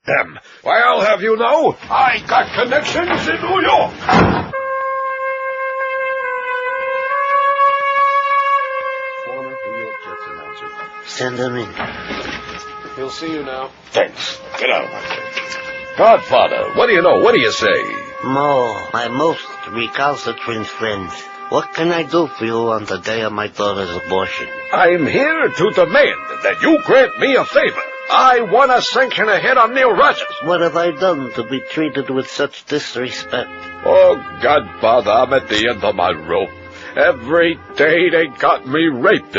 them. Why, I'll have you know, I got connections in New York. Former New York Jets announcer. Send him in. He'll see you now. Thanks. Get out. Godfather, what do you know? What do you say? Mo, my most recalcitrant friend. What can I do for you on the day of my daughter's abortion? I'm here to demand that you grant me a favor. I want to sanction a hit on Neil Rogers. What have I done to be treated with such disrespect? Oh, Godfather, I'm at the end of my rope. Every day they got me raped,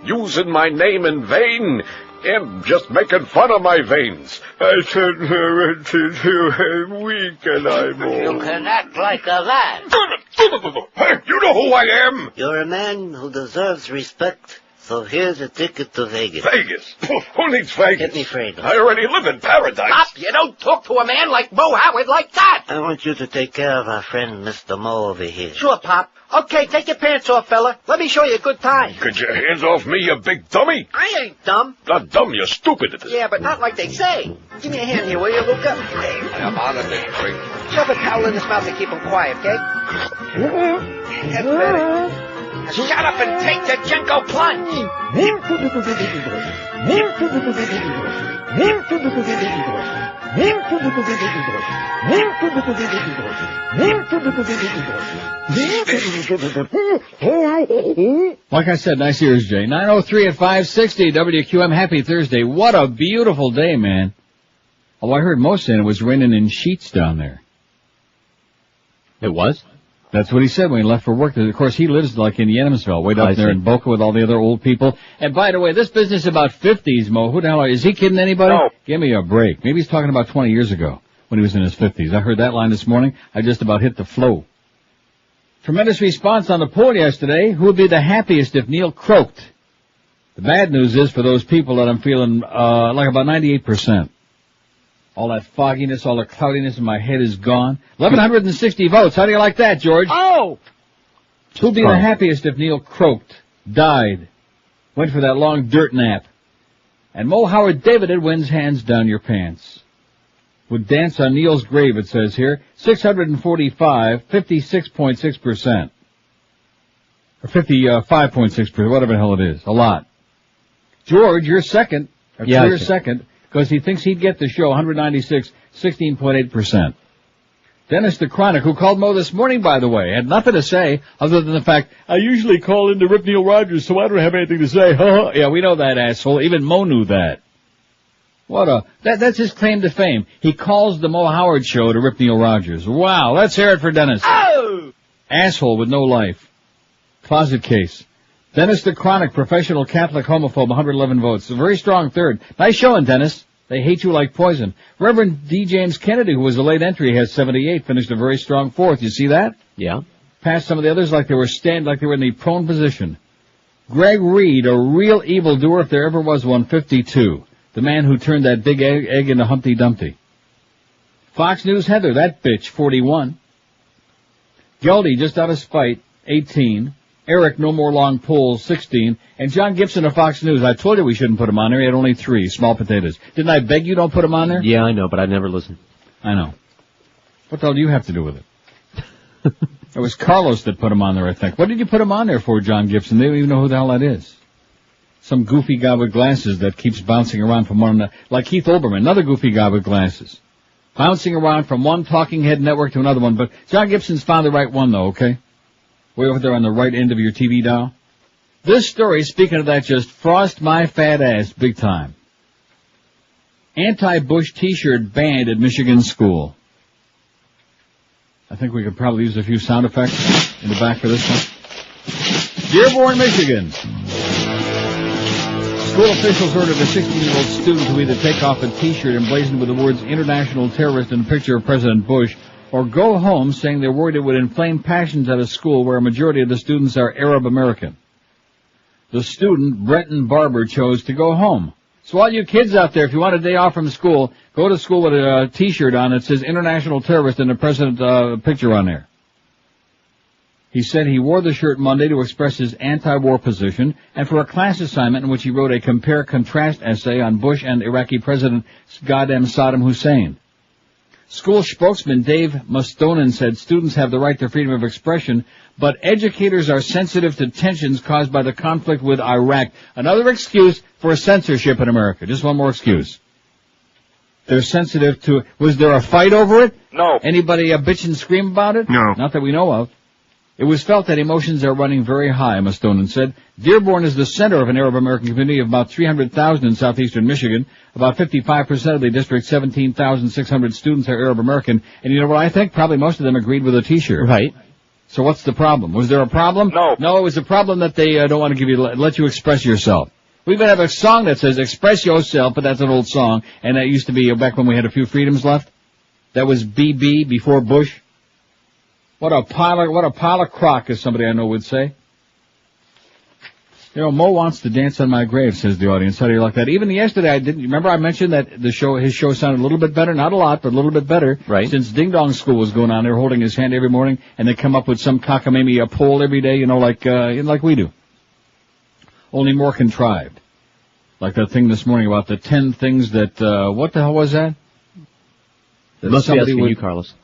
using my name in vain, and just making fun of my veins. I said, I'm weak and I'm old. You can act like a lad. Hey, you know who I am. You're a man who deserves respect. So here's a ticket to Vegas. Vegas? Who needs Vegas? Get me Fredo. I already live in paradise. Pop, you don't talk to a man like Mo Howard like that. I want you to take care of our friend, Mr. Mo, over here. Sure, Pop. Okay, take your pants off, fella. Let me show you a good time. Get your hands off me, you big dummy. I ain't dumb. Not dumb, you're stupid. Yeah, but not like they say. Give me a hand here, will you, Luca? I'm on it, Frank. Shove a towel in his mouth to keep him quiet, okay? That's better. Now shut up and take the Jenko plunge. Like I said, nice ears, Jay. 9:03 at 560 WQM. Happy Thursday. What a beautiful day, man. Oh, I heard most saying it was raining in sheets down there. It was? That's what he said when he left for work. Of course, he lives like in Yenemsville, way down there in Boca with all the other old people. And by the way, this business about 50s, Mo, who the hell is he kidding anybody? No. Give me a break. Maybe he's talking about 20 years ago when he was in his 50s. I heard that line this morning. I just about hit the flow. Tremendous response on the poll yesterday. Who would be the happiest if Neil croaked? The bad news is for those people that I'm feeling like about 98%. All that fogginess, all the cloudiness in my head is gone. 1,160 votes. How do you like that, George? Oh! Who'd be the happiest if Neil croaked, died, went for that long dirt nap? And Mo Howard David wins hands down your pants. Would dance on Neil's grave, it says here. 645, 56.6%. Or 55.6%, whatever the hell it is. A lot. George, you're second. A clear second. Because he thinks he'd get the show, 196, 16.8%. Dennis the Chronic, who called Mo this morning, by the way, had nothing to say other than the fact, I usually call in to rip Neil Rogers, so I don't have anything to say. Yeah, we know that, asshole. Even Mo knew that. That's his claim to fame. He calls the Mo Howard show to rip Neil Rogers. Wow, let's hear it for Dennis. Oh! Asshole with no life. Closet case. Dennis the Chronic, professional Catholic homophobe, 111 votes. A very strong third. Nice showing, Dennis. They hate you like poison. Reverend D. James Kennedy, who was a late entry, has 78, finished a very strong fourth. You see that? Yeah. Passed some of the others like they were in the prone position. Greg Reed, a real evildoer if there ever was one, 52. The man who turned that big egg into Humpty Dumpty. Fox News Heather, that bitch, 41. Geldy, just out of spite, 18. Eric, no more long pulls, 16. And John Gibson of Fox News. I told you we shouldn't put him on there. He had only 3 small potatoes. Didn't I beg you don't put him on there? Yeah, I know, but I never listen. I know. What the hell do you have to do with it? It was Carlos that put him on there, I think. What did you put him on there for, John Gibson? They don't even know who the hell that is. Some goofy guy with glasses that keeps bouncing around from one, like Keith Olbermann, another goofy guy with glasses. Bouncing around from one talking head network to another one. But John Gibson's found the right one, though, okay? Way over there on the right end of your TV dial. This story, speaking of that, just frost my fat ass big time. Anti-Bush t-shirt banned at Michigan school. I think we could probably use a few sound effects in the back for this one. Dearborn, Michigan. School officials ordered a 16-year-old student to either take off a t-shirt emblazoned with the words International Terrorist and a picture of President Bush, or go home, saying they're worried it would inflame passions at a school where a majority of the students are Arab American. The student, Brenton Barber, chose to go home. So all you kids out there, if you want a day off from school, go to school with a t-shirt on that says International Terrorist and the President picture on there. He said he wore the shirt Monday to express his anti-war position and for a class assignment in which he wrote a compare-contrast essay on Bush and Iraqi President goddamn Saddam Hussein. School spokesman Dave Mustonen said students have the right to freedom of expression, but educators are sensitive to tensions caused by the conflict with Iraq. Another excuse for censorship in America. Just one more excuse. They're sensitive to... Was there a fight over it? No. Anybody bitch and scream about it? No. Not that we know of. It was felt that emotions are running very high, Mustonen said. Dearborn is the center of an Arab-American community of about 300,000 in southeastern Michigan. About 55% of the district's 17,600 students are Arab-American. And you know what I think? Probably most of them agreed with a T-shirt. Right. So what's the problem? Was there a problem? No. No, it was a problem that they don't want to give you, let you express yourself. We even have a song that says express yourself, but that's an old song. And that used to be back when we had a few freedoms left. That was BB, before Bush. What a pile of crock, as somebody I know would say. You know, Mo wants to dance on my grave, says the audience. How do you like that? Even yesterday, remember I mentioned that his show sounded a little bit better, not a lot, but a little bit better. Right. Since Ding Dong School was going on, they were holding his hand every morning, and they come up with some cockamamie poll every day, you know, like we do. Only more contrived. Like that thing this morning about the 10 things that, what the hell was that? That must be asking you, Carlos.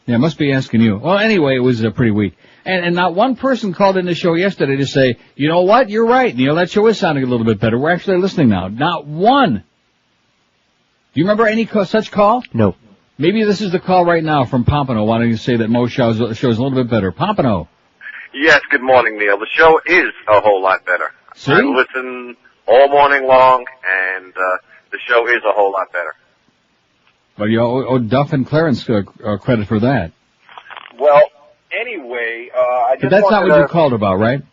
Yeah, must be asking you. Well, anyway, it was pretty weak. And not one person called in the show yesterday to say, you know what, you're right, Neil, that show is sounding a little bit better. We're actually listening now. Not one. Do you remember any such call? No. Maybe this is the call right now from Pompano wanting to say that Mo's show is a little bit better. Pompano. Yes, good morning, Neil. The show is a whole lot better. See? I listen all morning long, and the show is a whole lot better. Well, you owe Duff and Clarence credit for that. Well, anyway, I just But that's not what you called about, right?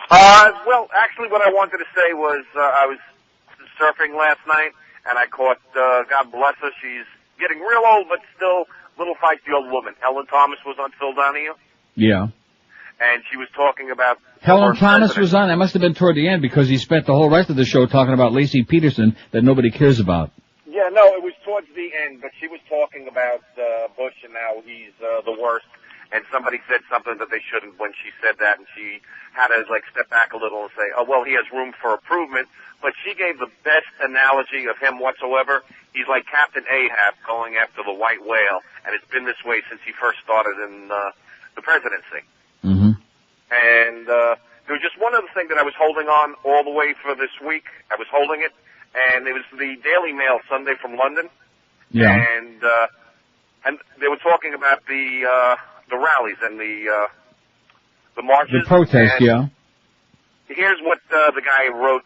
Well, actually what I wanted to say was I was surfing last night, and I caught, God bless her, she's getting real old, but still little feisty old woman. Helen Thomas was on Phil Donahue. Yeah. And she was talking about... Helen Thomas was on? That must have been toward the end, because he spent the whole rest of the show talking about Lacey Peterson that nobody cares about. Yeah, no, it was towards the end, but she was talking about Bush and how he's the worst, and somebody said something that they shouldn't when she said that, and she had to, step back a little and say, oh, well, he has room for improvement, but she gave the best analogy of him whatsoever. He's like Captain Ahab going after the white whale, and it's been this way since he first started in the presidency. Mm-hmm. And there was just one other thing that I was holding on all the way for this week. I was holding it. And it was the Daily Mail Sunday from London. Yeah. And they were talking about the rallies and the marches. The protests, yeah. Here's what the guy wrote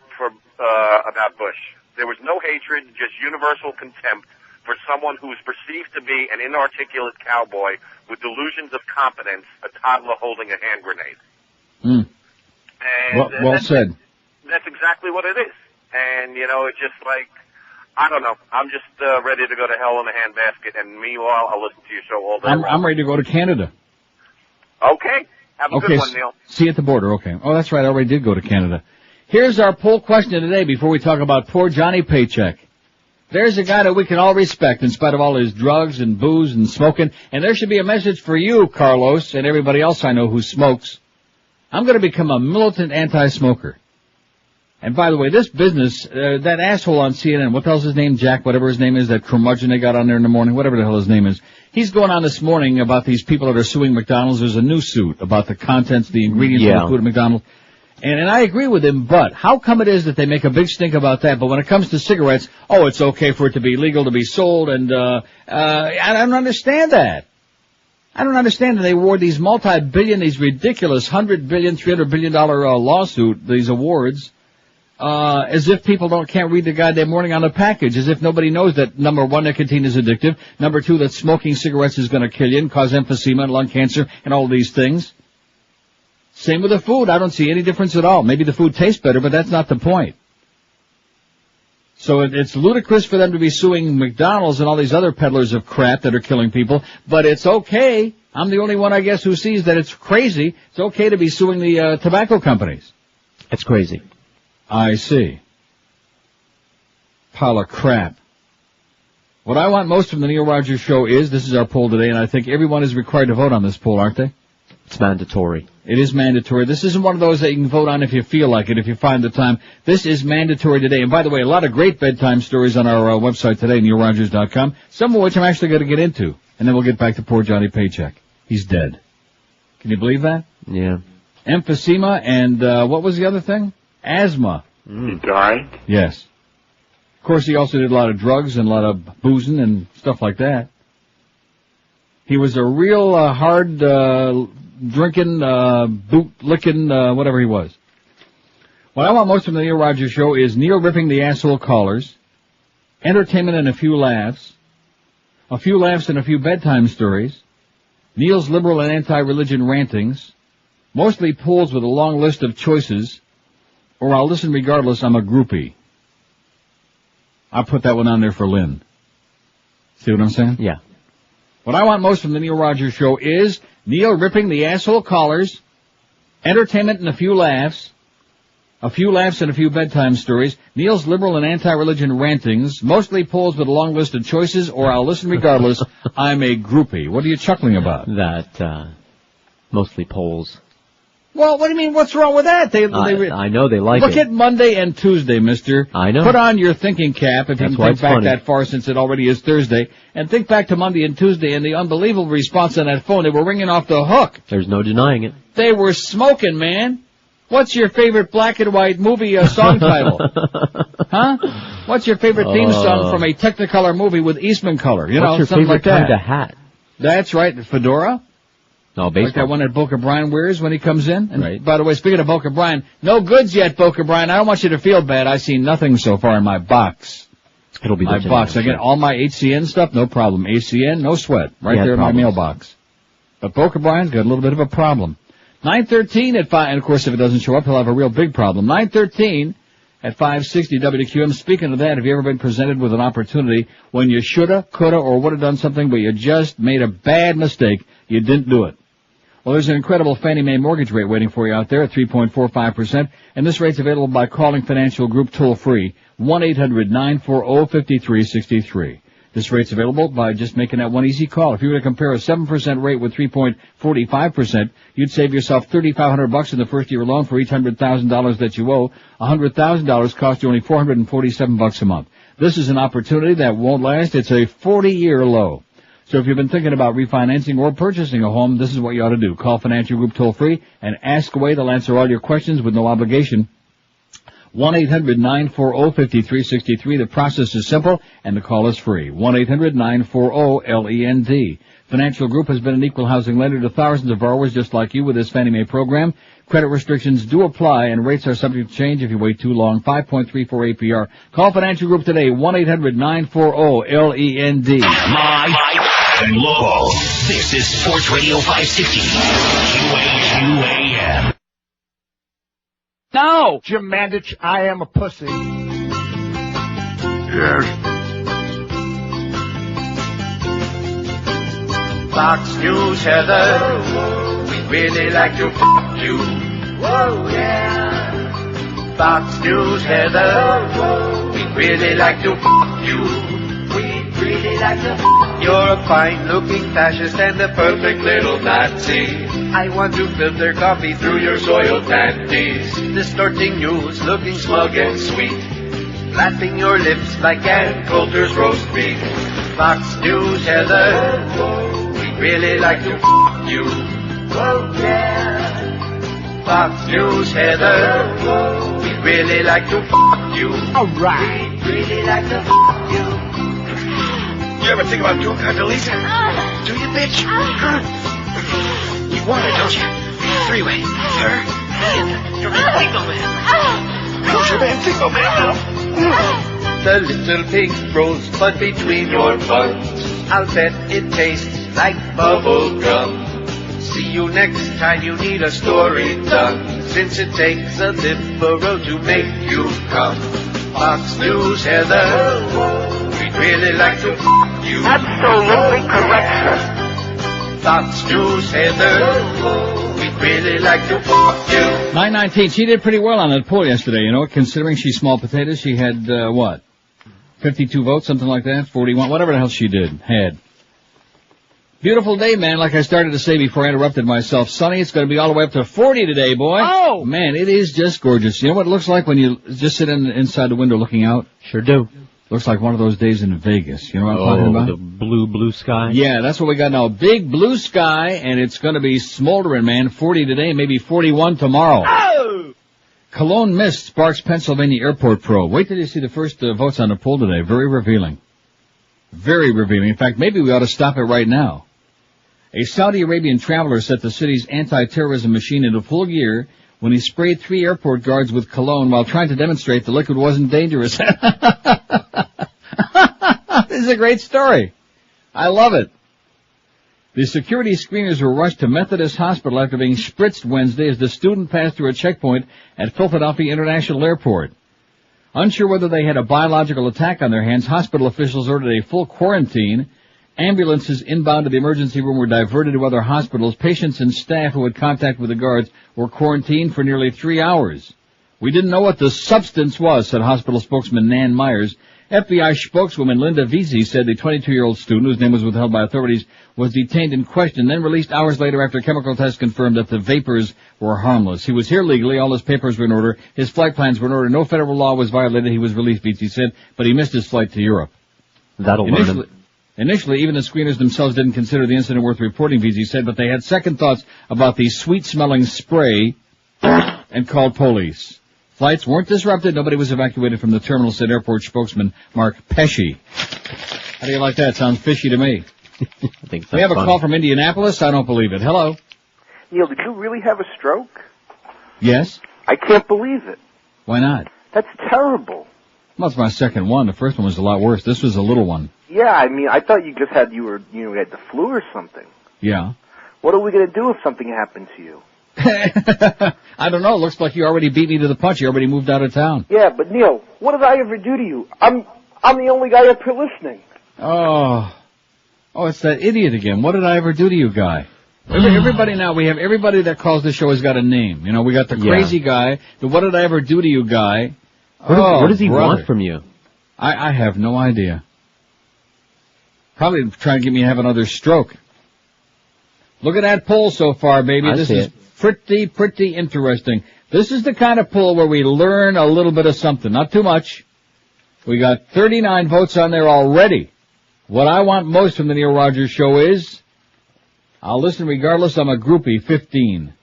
about Bush. There was no hatred, just universal contempt for someone who was perceived to be an inarticulate cowboy with delusions of competence, a toddler holding a hand grenade. Mm. And well said. That's exactly what it is. And, it's just I don't know. I'm just ready to go to hell in a handbasket, and meanwhile, I'll listen to your show all day long. I'm ready to go to Canada. Okay. Have a good one, Neil. See you at the border, okay. Oh, that's right, I already did go to Canada. Here's our poll question today before we talk about poor Johnny Paycheck. There's a guy that we can all respect in spite of all his drugs and booze and smoking, and there should be a message for you, Carlos, and everybody else I know who smokes. I'm going to become a militant anti-smoker. And by the way, this business, that asshole on CNN, what the hell's his name, Jack, whatever his name is, that curmudgeon they got on there in the morning, whatever the hell his name is, he's going on this morning about these people that are suing McDonald's. There's a new suit about the contents, the ingredients of the food at McDonald's. And I agree with him, but how come it is that they make a big stink about that, but when it comes to cigarettes, oh, it's okay for it to be legal to be sold, and I don't understand that. I don't understand that they award these multi-billion, these ridiculous $100 billion, $300 billion lawsuit, these awards, as if people can't read the goddamn warning on the package, as if nobody knows that, number one, nicotine is addictive, number two, that smoking cigarettes is going to kill you and cause emphysema and lung cancer and all these things. Same with the food. I don't see any difference at all. Maybe the food tastes better, but that's not the point. So it's ludicrous for them to be suing McDonald's and all these other peddlers of crap that are killing people, but it's okay. I'm the only one, I guess, who sees that it's crazy. It's okay to be suing the tobacco companies. It's crazy. I see. Pile of crap. What I want most from the Neil Rogers Show is, this is our poll today, and I think everyone is required to vote on this poll, aren't they? It's mandatory. It is mandatory. This isn't one of those that you can vote on if you feel like it, if you find the time. This is mandatory today. And by the way, a lot of great bedtime stories on our website today, neilrogers.com, some of which I'm actually going to get into. And then we'll get back to poor Johnny Paycheck. He's dead. Can you believe that? Yeah. Emphysema and, what was the other thing? Asthma. He died? Yes. Of course, he also did a lot of drugs and a lot of boozing and stuff like that. He was a real hard drinking, boot-licking, whatever he was. What I want most from the Neil Rogers Show is Neil ripping the asshole callers, entertainment and a few laughs and a few bedtime stories, Neil's liberal and anti-religion rantings, mostly polls with a long list of choices, or I'll listen regardless, I'm a groupie. I'll put that one on there for Lynn. See what I'm saying? Yeah. What I want most from the Neil Rogers Show is Neil ripping the asshole callers, entertainment and a few laughs and a few bedtime stories, Neil's liberal and anti-religion rantings, mostly polls with a long list of choices, or I'll listen regardless, I'm a groupie. What are you chuckling about? That, mostly polls. Well, what do you mean? What's wrong with that? I know they like it. Look at Monday and Tuesday, mister. I know. Put on your thinking cap if you can think back that far since it already is Thursday. And think back to Monday and Tuesday and the unbelievable response on that phone. They were ringing off the hook. There's no denying it. They were smoking, man. What's your favorite black and white movie song title? Huh? What's your favorite theme song from a Technicolor movie with Eastman color? You know, something like that. What's your favorite kind of hat? That's right. Fedora? No, baseball. Like that one that Boca Brian wears when he comes in. And right. By the way, speaking of Boca Brian, no goods yet, Boca Brian. I don't want you to feel bad. I've seen nothing so far in my box. It'll be my box. I get all my HCN stuff, no problem. ACN, no sweat. Right there in my mailbox. But Boca Brian's got a little bit of a problem. 9:13 at 5, and of course if it doesn't show up, he'll have a real big problem. 9:13 at 560 WQM. Speaking of that, have you ever been presented with an opportunity when you shoulda, coulda, or would have done something, but you just made a bad mistake, you didn't do it? Well, there's an incredible Fannie Mae mortgage rate waiting for you out there at 3.45%, and this rate's available by calling Financial Group toll-free, 1-800-940-5363. This rate's available by just making that one easy call. If you were to compare a 7% rate with 3.45%, you'd save yourself $3,500 in the first year loan for each $100,000 that you owe. $100,000 costs you only $447 a month. This is an opportunity that won't last. It's a 40-year low. So if you've been thinking about refinancing or purchasing a home, this is what you ought to do. Call Financial Group toll-free and ask away. They'll answer all your questions with no obligation. 1-800-940-5363. The process is simple and the call is free. 1-800-940-LEND. Financial Group has been an equal housing lender to thousands of borrowers just like you with this Fannie Mae program. Credit restrictions do apply and rates are subject to change if you wait too long. 5.34 APR. Call Financial Group today. 1-800-940-LEND. My and local. This is Sports Radio 560. QAM. No! Jim Mandich, I am a pussy. Yes. Fox News, Heather, we really like to fuck you. Whoa, yeah. Fox News, Heather, we really like to fuck you. We really like to fuck you. You're a fine-looking fascist and a perfect little Nazi. I want to filter coffee through your soiled panties. Distorting news, looking smug and sweet. Flapping your lips like Ann Coulter's roast beef. Fox News, Heather, we really like to fuck you. Oh, yeah. Fox News, Heather, we really like to fuck you. All right. We really like to fuck you. You ever think about doing Condoleezza? Do you, bitch? You want it, don't you? Three-way. Her, me, and your Tingo Man. Who's your man, Tingo Man? The little pig grows bud between your buns. I'll bet it tastes like bubble gum. See you next time you need a story done. Since it takes a liberal to make you come. Fox News, Heather, we'd really like to fuck you. Absolutely correct. Fox News, Heather, we'd really like to fuck you. 919. She did pretty well on that poll yesterday, you know, considering she's small potatoes. She had, 52 votes, something like that, 41, whatever the hell she had. Beautiful day, man, like I started to say before I interrupted myself. Sunny, it's going to be all the way up to 40 today, boy. Oh! Man, it is just gorgeous. You know what it looks like when you just sit inside the window looking out? Sure do. Looks like one of those days in Vegas. You know what I'm talking about? The blue sky. Yeah, that's what we got now. Big blue sky, and it's going to be smoldering, man. 40 today, maybe 41 tomorrow. Oh! Cologne mist sparks Pennsylvania airport probe. Wait till you see the first votes on the poll today. Very revealing. Very revealing. In fact, maybe we ought to stop it right now. A Saudi Arabian traveler set the city's anti-terrorism machine into full gear when he sprayed 3 airport guards with cologne while trying to demonstrate the liquid wasn't dangerous. This is a great story. I love it. The security screeners were rushed to Methodist Hospital after being spritzed Wednesday as the student passed through a checkpoint at Philadelphia International Airport. Unsure whether they had a biological attack on their hands, hospital officials ordered a full quarantine. Ambulances inbound to the emergency room were diverted to other hospitals. Patients and staff who had contact with the guards were quarantined for nearly 3 hours. We didn't know what the substance was, said hospital spokesman Nan Myers. FBI spokeswoman Linda Vesey said the 22-year-old student, whose name was withheld by authorities, was detained and questioned, then released hours later after chemical tests confirmed that the vapors were harmless. He was here legally. All his papers were in order. His flight plans were in order. No federal law was violated. He was released, Vesey said, but he missed his flight to Europe. That'll learn him. Initially, even the screeners themselves didn't consider the incident worth reporting, Vesey said, but they had second thoughts about the sweet-smelling spray and called police. Flights weren't disrupted. Nobody was evacuated from the terminal, said airport spokesman Mark Pesci. How do you like that? Sounds fishy to me. I think We have a funny. call from Indianapolis. I don't believe it. Hello? Neil, did you really have a stroke? Yes? I can't believe it. Why not? That's terrible. Well, it's my second one. The first one was a lot worse. This was a little one. Yeah, I mean, I thought you just had, you had the flu or something. Yeah. What are we going to do if something happened to you? I don't know. It looks like you already beat me to the punch. You already moved out of town. Yeah, but Neil, what did I ever do to you? I'm the only guy up here listening. Oh, it's that idiot again. What did I ever do to you, guy? Everybody now, we have everybody that calls the show has got a name. You know, we got the crazy guy, the what did I ever do to you guy. What does he want from you? I have no idea. Probably trying to get me to have another stroke. Look at that poll so far, baby. This is pretty interesting. This is the kind of poll where we learn a little bit of something, not too much. We got 39 votes on there already. What I want most from the Neil Rogers Show is, I'll listen regardless, I'm a groupie, 15.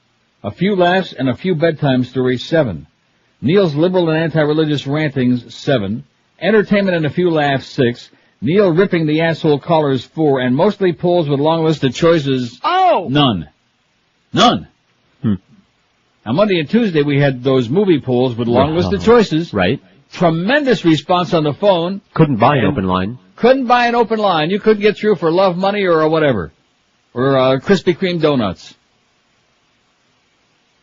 A few laughs and a few bedtime stories, 7. Neil's liberal and anti-religious rantings, 7. Entertainment and a few laughs, 6. Neil ripping the asshole callers, 4. And mostly polls with long list of choices, none. None. On Monday and Tuesday we had those movie polls with long list of choices. Right. Tremendous response on the phone. Couldn't buy an open line. Couldn't buy an open line. You couldn't get through for love, money, or whatever. Or Krispy Kreme donuts.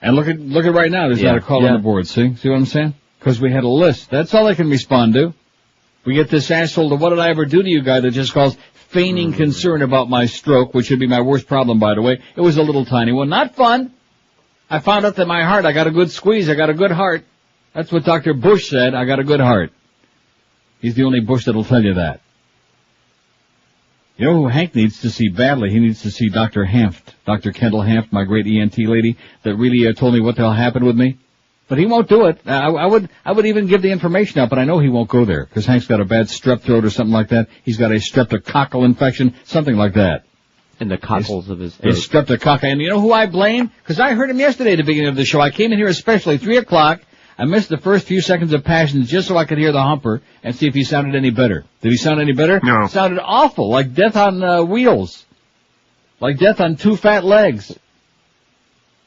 And look at right now, there's not a call on the board, see? See what I'm saying? Because we had a list. That's all I can respond to. We get this asshole, the what did I ever do to you guy that just calls feigning concern about my stroke, which should be my worst problem, by the way. It was a little tiny one. Not fun. I found out that my heart, I got a good squeeze, I got a good heart. That's what Dr. Bush said, I got a good heart. He's the only Bush that'll tell you that. You know who Hank needs to see badly? He needs to see Dr. Hanft, Dr. Kendall Hanft, my great ENT lady, that really told me what the hell happened with me. But he won't do it. I would even give the information out, but I know he won't go there, because Hank's got a bad strep throat or something like that. He's got a streptococcal infection, something like that. In the cockles of his throat. His streptococca. And you know who I blame? Because I heard him yesterday at the beginning of the show. I came in here especially 3 o'clock. I missed the first few seconds of Passions just so I could hear the humper and see if he sounded any better. Did he sound any better? No. It sounded awful, like death on wheels. Like death on 2 fat legs.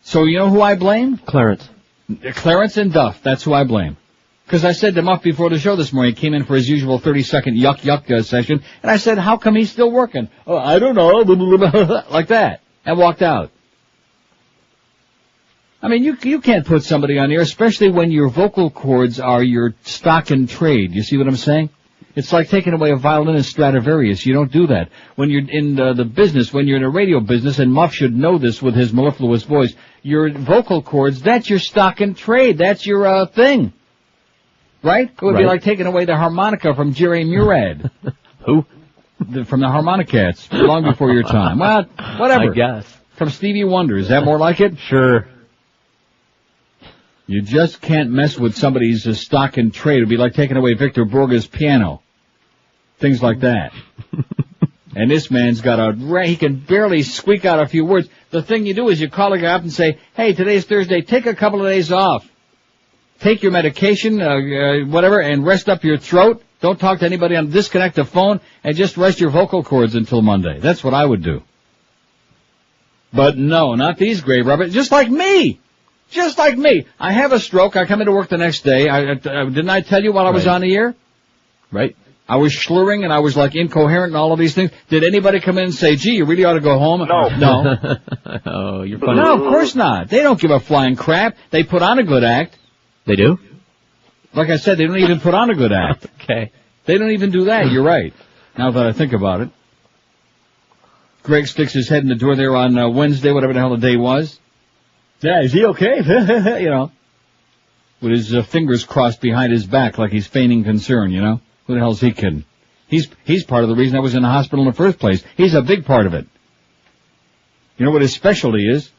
So you know who I blame? Clarence. Clarence and Duff. That's who I blame. Because I said to Muff before the show this morning, he came in for his usual 30-second yuck session, and I said, how come he's still working? Oh, I don't know, like that, and walked out. I mean, you can't put somebody on here, especially when your vocal cords are your stock in trade. You see what I'm saying? It's like taking away a violin in Stradivarius. You don't do that. When you're in the business, when you're in a radio business, and Muff should know this with his mellifluous voice, your vocal cords, that's your stock in trade. That's your thing. Right? It would be like taking away the harmonica from Jerry Murad. Who? From the Harmonicats, long before your time. Well, whatever. I guess. From Stevie Wonder. Is that more like it? Sure. You just can't mess with somebody's stock and trade. It'd be like taking away Victor Borge's piano. Things like that. And this man's got he can barely squeak out a few words. The thing you do is you call a guy up and say, hey, today's Thursday, take a couple of days off. Take your medication, whatever, and rest up your throat. Don't talk to anybody disconnect the phone, and just rest your vocal cords until Monday. That's what I would do. But no, not these grave robbers. Just like me. Just like me. I have a stroke. I come into work the next day. Didn't I tell you while I was on the air? Right. I was slurring and I was like incoherent and all of these things. Did anybody come in and say, gee, you really ought to go home? No. Oh, you're funny. No, of course not. They don't give a flying crap. They put on a good act. They do? Like I said, they don't even put on a good act. Okay. They don't even do that. You're right. Now that I think about it. Greg sticks his head in the door there on Wednesday, whatever the hell the day was. Yeah, is he okay? You know. With his fingers crossed behind his back like he's feigning concern, you know. Who the hell's he kidding? He's part of the reason I was in the hospital in the first place. He's a big part of it. You know what his specialty is?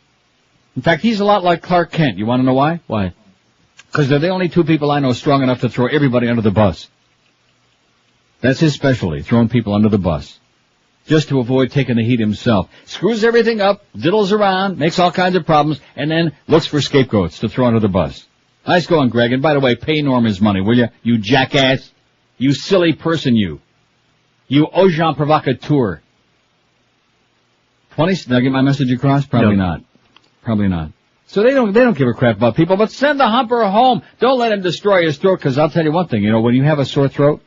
In fact, he's a lot like Clark Kent. You want to know why? Why? Because they're the only two people I know strong enough to throw everybody under the bus. That's his specialty, throwing people under the bus. Just to avoid taking the heat himself. Screws everything up, diddles around, makes all kinds of problems, and then looks for scapegoats to throw under the bus. Nice going, Greg. And by the way, pay Norm his money, will you? You jackass. You silly person, you. You agent provocateur. Did I get my message across? Probably not. Probably not. So they don't give a crap about people, but send the humper home. Don't let him destroy his throat, because I'll tell you one thing, you know, when you have a sore throat,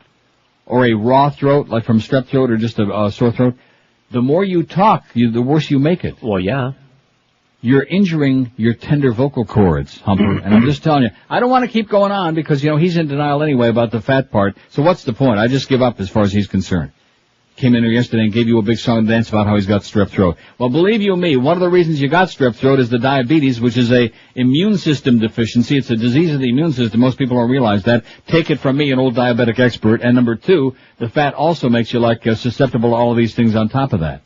or a raw throat, like from strep throat or just a sore throat, the more you talk, the worse you make it. Well, yeah. You're injuring your tender vocal cords, Humper, and I'm just telling you, I don't want to keep going on because, you know, he's in denial anyway about the fat part, so what's the point? I just give up as far as he's concerned. Came in here yesterday and gave you a big song and dance about how he's got strep throat. Well, believe you me, one of the reasons you got strep throat is the diabetes, which is a immune system deficiency. It's a disease of the immune system. Most people don't realize that. Take it from me, an old diabetic expert. And number two, the fat also makes you like susceptible to all of these things on top of that.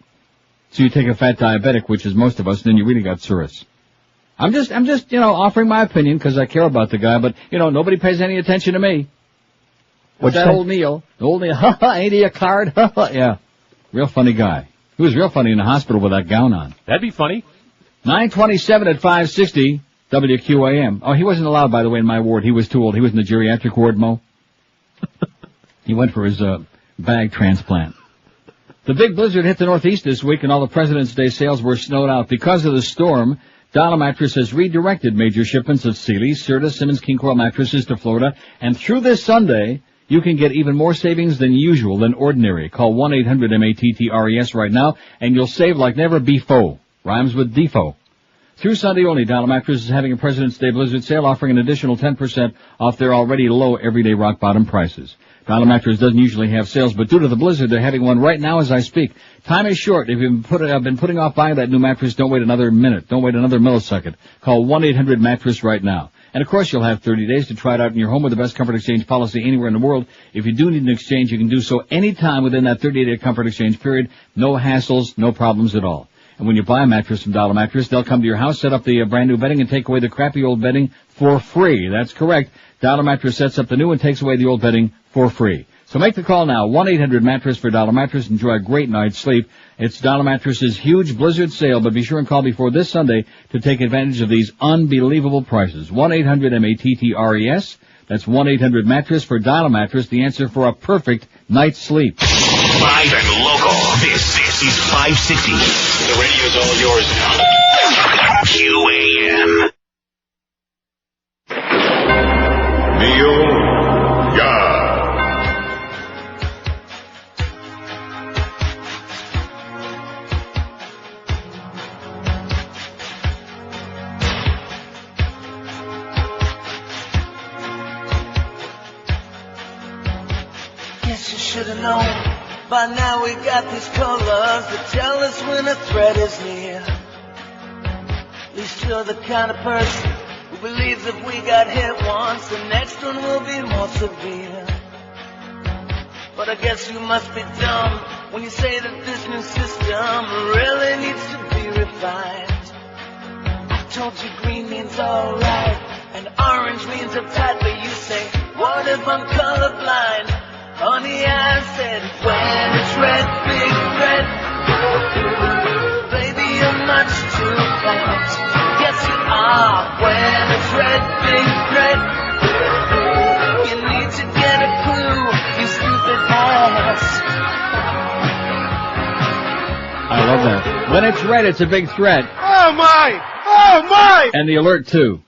So you take a fat diabetic, which is most of us, then you really got cirrhosis. I'm just, you know, offering my opinion because I care about the guy, but, you know, nobody pays any attention to me. What's that old Neil? Old Neil, ain't he a card? Yeah. Real funny guy. He was real funny in the hospital with that gown on. That'd be funny. 927 at 560 WQAM. Oh, he wasn't allowed, by the way, in my ward. He was too old. He was in the geriatric ward, Mo. He went for his bag transplant. The big blizzard hit the Northeast this week, and all the President's Day sales were snowed out. Because of the storm, Dollar Mattress has redirected major shipments of Sealy, Serta, Simmons, King Coil mattresses to Florida. And through this Sunday, you can get even more savings than usual, than ordinary. Call 1-800-MATTRES right now, and you'll save like never before. Rhymes with defo. Through Sunday only, Dollar Mattress is having a President's Day blizzard sale, offering an additional 10% off their already low everyday rock bottom prices. Dollar Mattress doesn't usually have sales, but due to the blizzard, they're having one right now as I speak. Time is short. If you've been putting off buying that new mattress, don't wait another minute. Don't wait another millisecond. Call 1-800-MATTRESS right now. And of course, you'll have 30 days to try it out in your home with the best comfort exchange policy anywhere in the world. If you do need an exchange, you can do so anytime within that 30-day comfort exchange period. No hassles, no problems at all. And when you buy a mattress from Dollar Mattress, they'll come to your house, set up the brand new bedding, and take away the crappy old bedding for free. That's correct. Dollar Mattress sets up the new and takes away the old bedding for free. So make the call now, 1-800-MATTRESS for Dollar Mattress. Enjoy a great night's sleep. It's Dollar Mattress's huge blizzard sale, but be sure and call before this Sunday to take advantage of these unbelievable prices. 1-800-MATTRES. That's 1-800-MATTRESS for Dollar Mattress, the answer for a perfect night's sleep. Live and local. This is 560. The radio's all yours now. QAM. Neil Young. Guess you should have known. By now we got these colors that tell us when a threat is near. At least you're the kind of person who believes if we got hit once, the next one will be more severe. But I guess you must be dumb when you say that this new system really needs to be refined. I told you green means alright, and orange means uptight, but you say, what if I'm colorblind? Honey, I said, when it's red, big red, baby, you're much too fast. Yes, you are. When it's red, big red, you need to get a clue, you stupid ass. I love that. When it's red, it's a big threat. Oh my! Oh my! And the alert, too.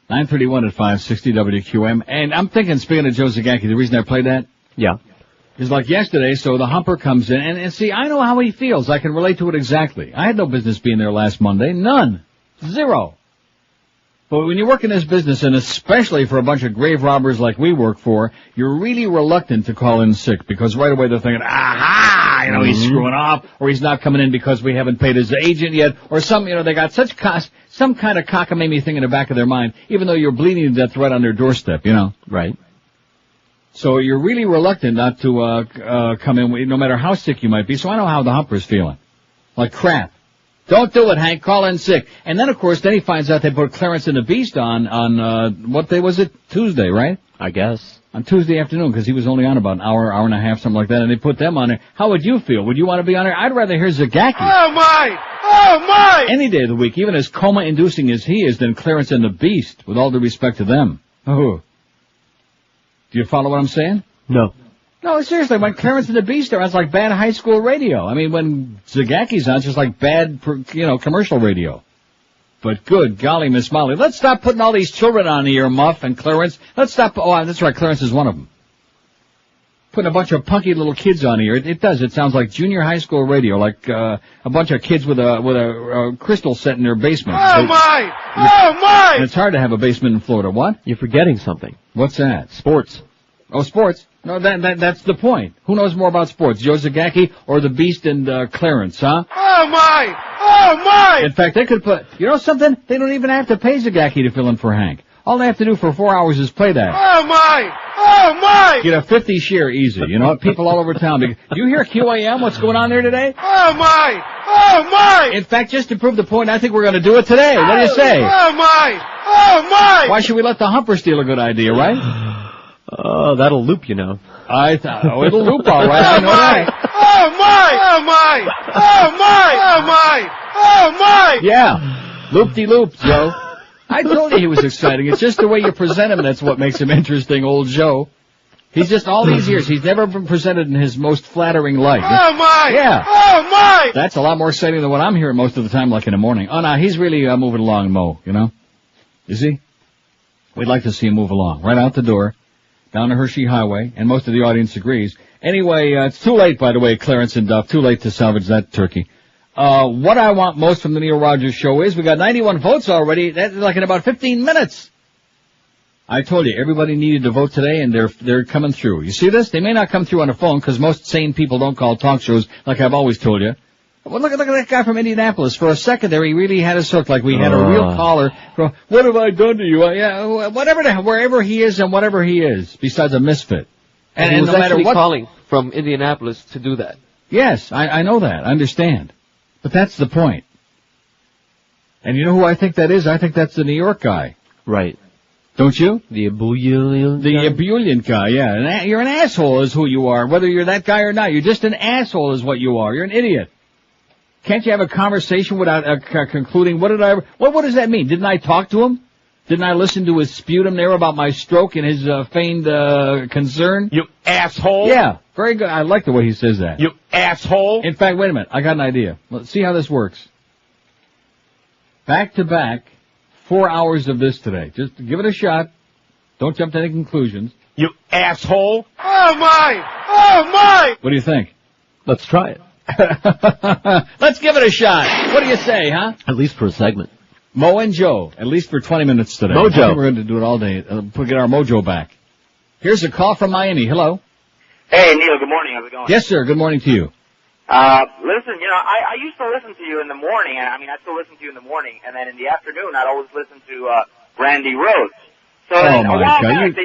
9:31 at 560 WQM. And I'm thinking, speaking of Joe Zagacki, the reason I played that? Yeah. Is like yesterday, so the humper comes in, and see, I know how he feels. I can relate to it exactly. I had no business being there last Monday. None. Zero. But when you work in this business, and especially for a bunch of grave robbers like we work for, you're really reluctant to call in sick, because right away they're thinking, aha, he's screwing off, or he's not coming in because we haven't paid his agent yet, or they got some kind of cockamamie thing in the back of their mind, even though you're bleeding to death right on their doorstep, Right. So you're really reluctant not to come in, no matter how sick you might be. So I know how the humper's feeling. Like crap. Don't do it, Hank. Call in sick. And then, of course, he finds out they put Clarence and the Beast on what day was it? Tuesday, right? I guess. On Tuesday afternoon, because he was only on about an hour and a half, something like that, and they put them on there. How would you feel? Would you want to be on there? I'd rather hear Zagacki. Oh my! Oh my! Any day of the week, even as coma-inducing as he is, than Clarence and the Beast, with all due respect to them. Oh. Do you follow what I'm saying? No. No, seriously, when Clarence and the Beast are on, it's like bad high school radio. I mean, when Zagacki's on, it's just like bad, commercial radio. But good golly, Miss Molly, let's stop putting all these children on here, Muff and Clarence. Let's stop. Oh, that's right, Clarence is one of them. Putting a bunch of punky little kids on here. It does. It sounds like junior high school radio, like a bunch of kids with a crystal set in their basement. Oh my! Oh my! And it's hard to have a basement in Florida. What? You're forgetting something. What's that? Sports. Oh, sports. No, that's the point. Who knows more about sports, Joe Zagacki or the Beast and Clarence, huh? Oh my! Oh my! In fact, they could put, something? They don't even have to pay Zagacki to fill in for Hank. All they have to do for 4 hours is play that. Oh my! Oh my! Get a 50 share easy. People all over town. Do you hear QAM? What's going on there today? Oh my! Oh my! In fact, just to prove the point, I think we're going to do it today. What do you say? Oh my! Oh my! Why should we let the humper steal a good idea, right? Oh, that'll loop, it'll loop all right. I know that. Oh my! Oh my! Oh my! Oh my! Oh my! Yeah. Loop-de-loop, Joe. I told you he was exciting. It's just the way you present him that's what makes him interesting, old Joe. He's just all these years. He's never been presented in his most flattering light. Oh my! Yeah. Oh my! That's a lot more exciting than what I'm hearing most of the time, like in the morning. Oh, no, he's really moving along, Mo, Is he? We'd like to see him move along. Right out the door, down the Hershey Highway, and most of the audience agrees. Anyway, it's too late, by the way, Clarence and Duff. Too late to salvage that turkey. What I want most from the Neil Rogers Show is we got 91 votes already. That's like in about 15 minutes. I told you, everybody needed to vote today, and they're coming through. You see this? They may not come through on the phone, because most sane people don't call talk shows, like I've always told you. Well, look at that guy from Indianapolis. For a second there, he really had us hooked, like we had a real caller. What have I done to you? Wherever he is and whatever he is, besides a misfit. And he was no matter actually what, calling from Indianapolis to do that. Yes, I know that. I understand. But that's the point. And you know who I think that is? I think that's the New York guy. Right. Don't you? The ebullient guy? The ebullient guy, yeah. You're an asshole is who you are. Whether you're that guy or not, you're just an asshole is what you are. You're an idiot. Can't you have a conversation without concluding, what does that mean? Didn't I talk to him? Didn't I listen to his sputum there about my stroke and his feigned concern? You asshole. Yeah, very good. I like the way he says that. You asshole. In fact, wait a minute. I got an idea. Let's see how this works. Back to back, 4 hours of this today. Just give it a shot. Don't jump to any conclusions. You asshole. Oh my! Oh my! What do you think? Let's try it. Let's give it a shot. What do you say, huh? At least for a segment. Mo and Joe, at least for 20 minutes today. Mojo. I think we're going to do it all day. Get our mojo back. Here's a call from Miami. Hello. Hey, Neil. Good morning. How's it going? Yes, sir. Good morning to you. Listen, I used to listen to you in the morning. I still listen to you in the morning, and then in the afternoon, I'd always listen to Randy Rhodes. So oh my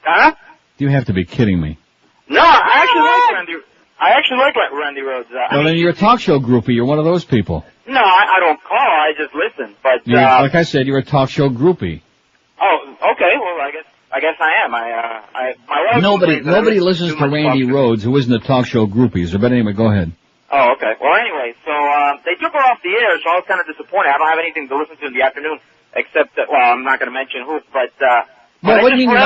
God! You have to be kidding me. No, I actually like Randy. I actually like Randy Rhoads. Well, then you're a talk show groupie. You're one of those people. No, I don't call. I just listen. But Like I said, you're a talk show groupie. Oh, okay. Well, I guess I am. My wife. Nobody listens to Randy Rhoads who isn't a talk show groupie. But anyway, go ahead. Oh, okay. Well, anyway, so they took her off the air, so I was kind of disappointed. I don't have anything to listen to in the afternoon except that. Well, I'm not going to mention who, but. Well, what do you mean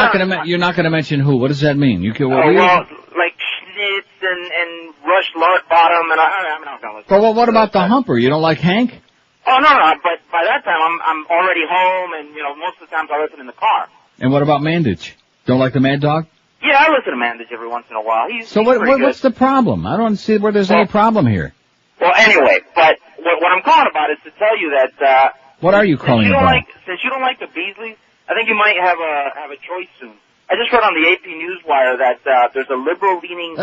you're not going to mention who? What does that mean? You can. Like Schnitz and Rush Bottom, and I'm not going to listen. Well, what about the Humper? You don't like Hank? Oh no, but by that time I'm already home, and most of the times I listen in the car. And what about Mandich? Don't like the Mad Dog? Yeah, I listen to Mandich every once in a while. He's what's the problem? I don't see where there's any problem here. Well, anyway, but what I'm calling about is to tell you that. What are you calling about? Since you don't like the Beasleys, I think you might have a choice soon. I just read on the AP Newswire that there's a liberal-leaning.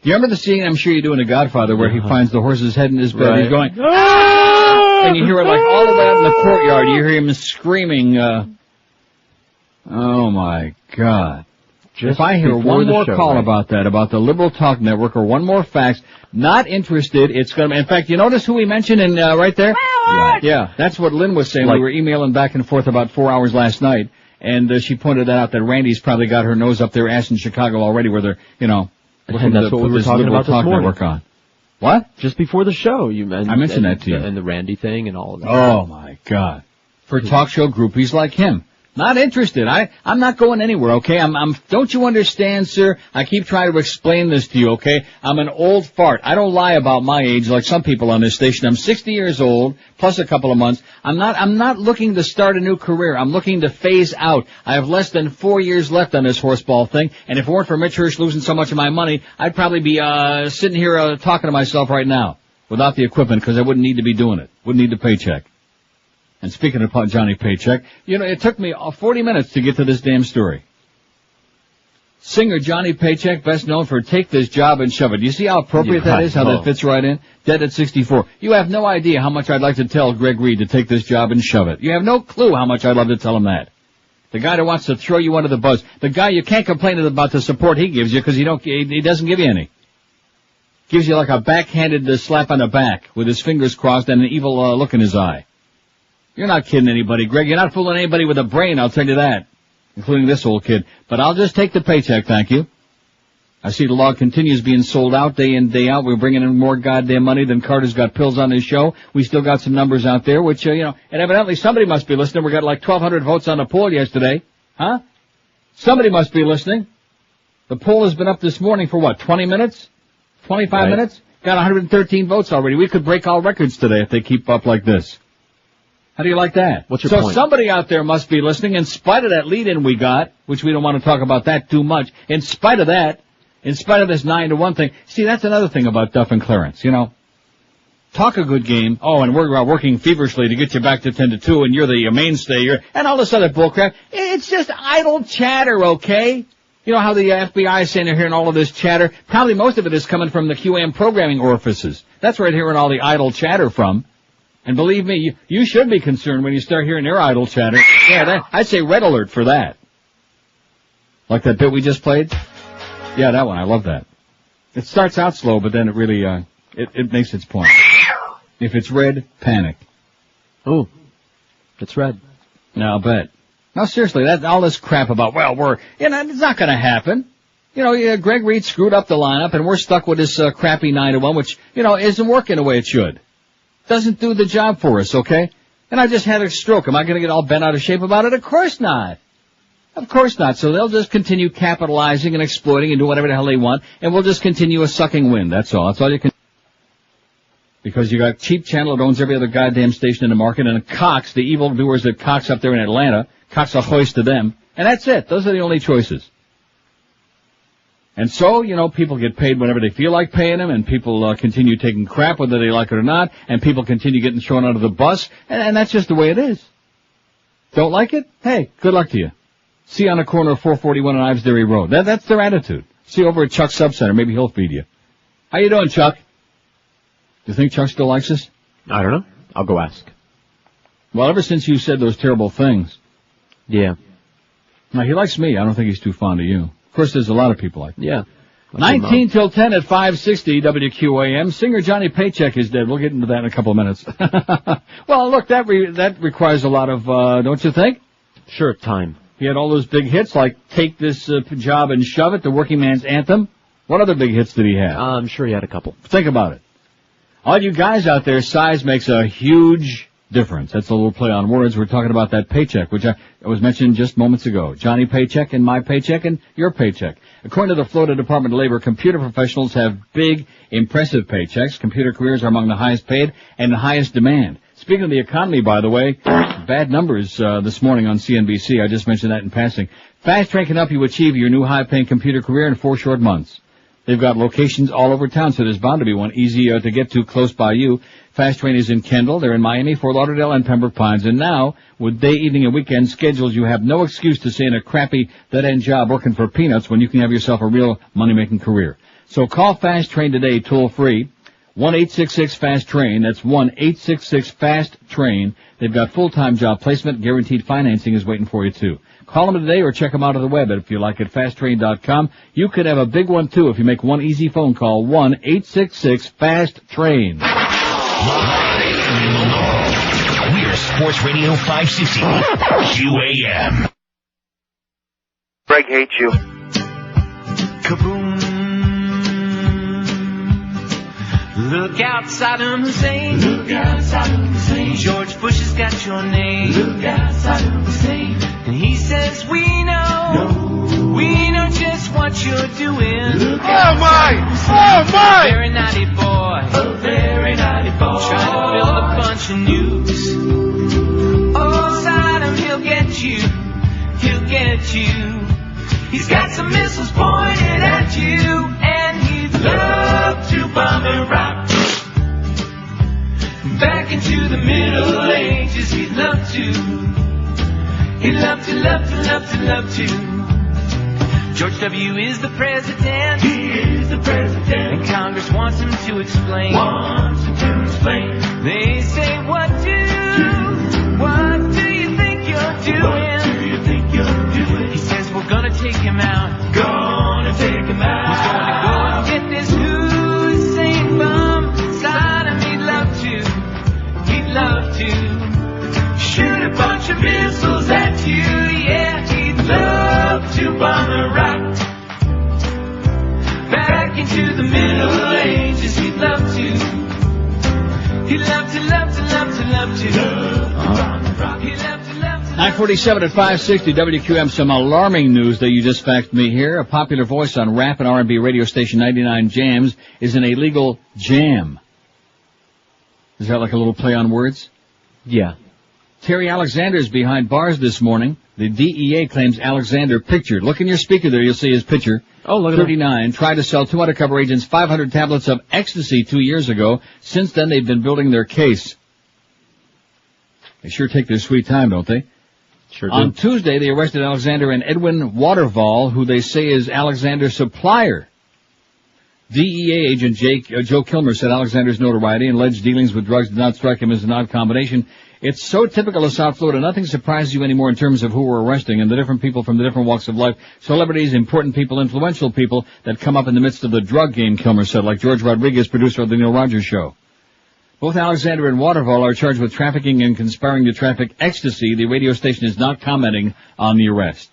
You remember the scene, I'm sure you do, in The Godfather, where he finds the horse's head in his bed, he's going, and you hear it like all the way out in the courtyard, you hear him screaming, oh my God. If I hear one more call about that, about the Liberal Talk Network, or one more fax, not interested, it's gonna, in fact, you notice who we mentioned in, right there? Yeah, that's what Lynn was saying. We were emailing back and forth about 4 hours last night, and she pointed that out, that Randy's probably got her nose up their ass in Chicago already, where they're, and that's what we were talking about this morning. Network on. What? Just before the show, I mentioned that to you. And the Randy thing and all of that. Oh my God. For talk show groupies like him. Not interested. I'm not going anywhere, okay? Don't you understand, sir? I keep trying to explain this to you, okay? I'm an old fart. I don't lie about my age like some people on this station. I'm 60 years old, plus a couple of months. I'm not looking to start a new career. I'm looking to phase out. I have less than 4 years left on this horseball thing, and if it weren't for Mitch Hirsch losing so much of my money, I'd probably be, sitting here, talking to myself right now, without the equipment, because I wouldn't need to be doing it. Wouldn't need the paycheck. And speaking of Johnny Paycheck, it took me 40 minutes to get to this damn story. Singer Johnny Paycheck, best known for Take This Job and Shove It. You see how appropriate that is, how that fits right in? Dead at 64. You have no idea how much I'd like to tell Greg Reed to take this job and shove it. You have no clue how much I'd love to tell him that. The guy that wants to throw you under the bus. The guy you can't complain about the support he gives you because he doesn't give you any. Gives you like a backhanded slap on the back with his fingers crossed and an evil look in his eye. You're not kidding anybody, Greg. You're not fooling anybody with a brain, I'll tell you that. Including this old kid. But I'll just take the paycheck, thank you. I see the log continues being sold out day in, day out. We're bringing in more goddamn money than Carter's got pills on his show. We still got some numbers out there, which, and evidently somebody must be listening. We got like 1,200 votes on the poll yesterday. Huh? Somebody must be listening. The poll has been up this morning for what, 20 minutes? 25 minutes? Got 113 votes already. We could break all records today if they keep up like this. How do you like that? What's your point? So somebody out there must be listening in spite of that lead-in we got, which we don't want to talk about that too much. In spite of that, in spite of this 9-1 thing. See, that's another thing about Duff and Clarence, Talk a good game. Oh, and we're working feverishly to get you back to 10-2 and you're the mainstay. And all this other bullcrap. It's just idle chatter, okay? You know how the FBI is saying they're hearing all of this chatter? Probably most of it is coming from the QAM programming orifices. That's where they're hearing all the idle chatter from. And believe me, you should be concerned when you start hearing their idle chatter. Yeah, I'd say red alert for that. Like that bit we just played? Yeah, that one. I love that. It starts out slow, but then it really, it makes its point. If it's red, panic. Oh, it's red. No, I'll bet. No, seriously, all this crap about, it's not gonna happen. Greg Reed screwed up the lineup and we're stuck with this, crappy 9-1, which, isn't working the way it should. Doesn't do the job for us, okay? And I just had a stroke. Am I going to get all bent out of shape about it? Of course not. Of course not. So they'll just continue capitalizing and exploiting and do whatever the hell they want, and we'll just continue a sucking wind. That's all. That's all you can. Because you got Cheap Channel that owns every other goddamn station in the market, and Cox, the evildoers that Cox up there in Atlanta, Cox a hoist to them. And that's it. Those are the only choices. And so, people get paid whenever they feel like paying them, and people continue taking crap whether they like it or not, and people continue getting thrown under the bus, and that's just the way it is. Don't like it? Hey, good luck to you. See you on the corner of 441 and Ives Dairy Road. That's their attitude. See you over at Chuck's Subcenter. Maybe he'll feed you. How you doing, Chuck? Do you think Chuck still likes us? I don't know. I'll go ask. Well, ever since you said those terrible things. Yeah. Now, he likes me. I don't think he's too fond of you. Of course, there's a lot of people like that. Yeah. 19 till 10 at 560 WQAM. Singer Johnny Paycheck is dead. We'll get into that in a couple of minutes. Well, look, that requires a lot of, don't you think? Sure, time. He had all those big hits like Take This Job and Shove It, The Working Man's Anthem. What other big hits did he have? I'm sure he had a couple. Think about it. All you guys out there, size makes a huge difference. That's a little play on words. We're talking about that paycheck, which I was mentioned just moments ago. Johnny Paycheck and my paycheck and your paycheck. According to the Florida Department of Labor, computer professionals have big, impressive paychecks. Computer careers are among the highest paid and the highest demand. Speaking of the economy, by the way, bad numbers this morning on CNBC. I just mentioned that in passing. Fast Train can help you achieve your new high-paying computer career in 4 short months. They've got locations all over town, so there's bound to be one easy to get to close by you. Fast Train is in Kendall. They're in Miami, Fort Lauderdale, and Pembroke Pines. And now, with day, evening, and weekend schedules, you have no excuse to stay in a crappy, dead-end job working for peanuts when you can have yourself a real money-making career. So call Fast Train today, toll-free. 1-866-FAST-TRAIN. That's 1-866-FAST-TRAIN. They've got full-time job placement. Guaranteed financing is waiting for you, too. Call them today or check them out on the web if you like at fasttrain.com. You could have a big one, too, if you make one easy phone call. 1-866-FAST-TRAIN. We're Sports Radio 560 QAM. Greg hates you. Kaboom. Look out, Saddam Hussein. Look out, Saddam Hussein. George Bush has got your name. Look out, Saddam Hussein. And he says, we know just what you're doing. Look out, my! A very naughty boy. A very naughty boy. Trying to build a bunch of nukes. Oh, Saddam, he'll get you. He'll get you. He's got some missiles pointed at you, and he'd love to bomb Iraq. Back into the Middle Ages, he'd love to. He'd love to, love to, love to, love to. George W. is the president. He is the president. And Congress wants him to explain. They say, what do you think you're doing? He says, we're gonna take him out. He's gonna go and get this Hussein bomb. Saddam, he'd love to shoot a bunch of missiles at you. Yeah, he'd love to bomb Iraq. Back into the Middle Ages, he'd love to. He'd love to, love to, love to, love to. Bomb Iraq. He'd love to, love to. 947 at 560 WQM. Some alarming news that you just faxed me here. A popular voice on rap and R&B radio station 99 Jams is an illegal jam. Is that like a little play on words? Yeah. Terry Alexander's behind bars this morning. The DEA claims Alexander pictured. Look in your speaker there, you'll see his picture. Oh, look at 39, tried to sell two undercover agents 500 tablets of ecstasy 2 years ago. Since then, they've been building their case. They sure take their sweet time, don't they? Sure do. On Tuesday, they arrested Alexander and Edwin Waterval, who they say is Alexander's supplier. DEA agent Joe Kilmer said Alexander's notoriety and alleged dealings with drugs did not strike him as an odd combination. It's so typical of South Florida, nothing surprises you anymore in terms of who we're arresting and the different people from the different walks of life, celebrities, important people, influential people that come up in the midst of the drug game, Kilmer said, like George Rodriguez, producer of the Neil Rogers Show. Both Alexander and Waterval are charged with trafficking and conspiring to traffic ecstasy. The radio station is not commenting on the arrest.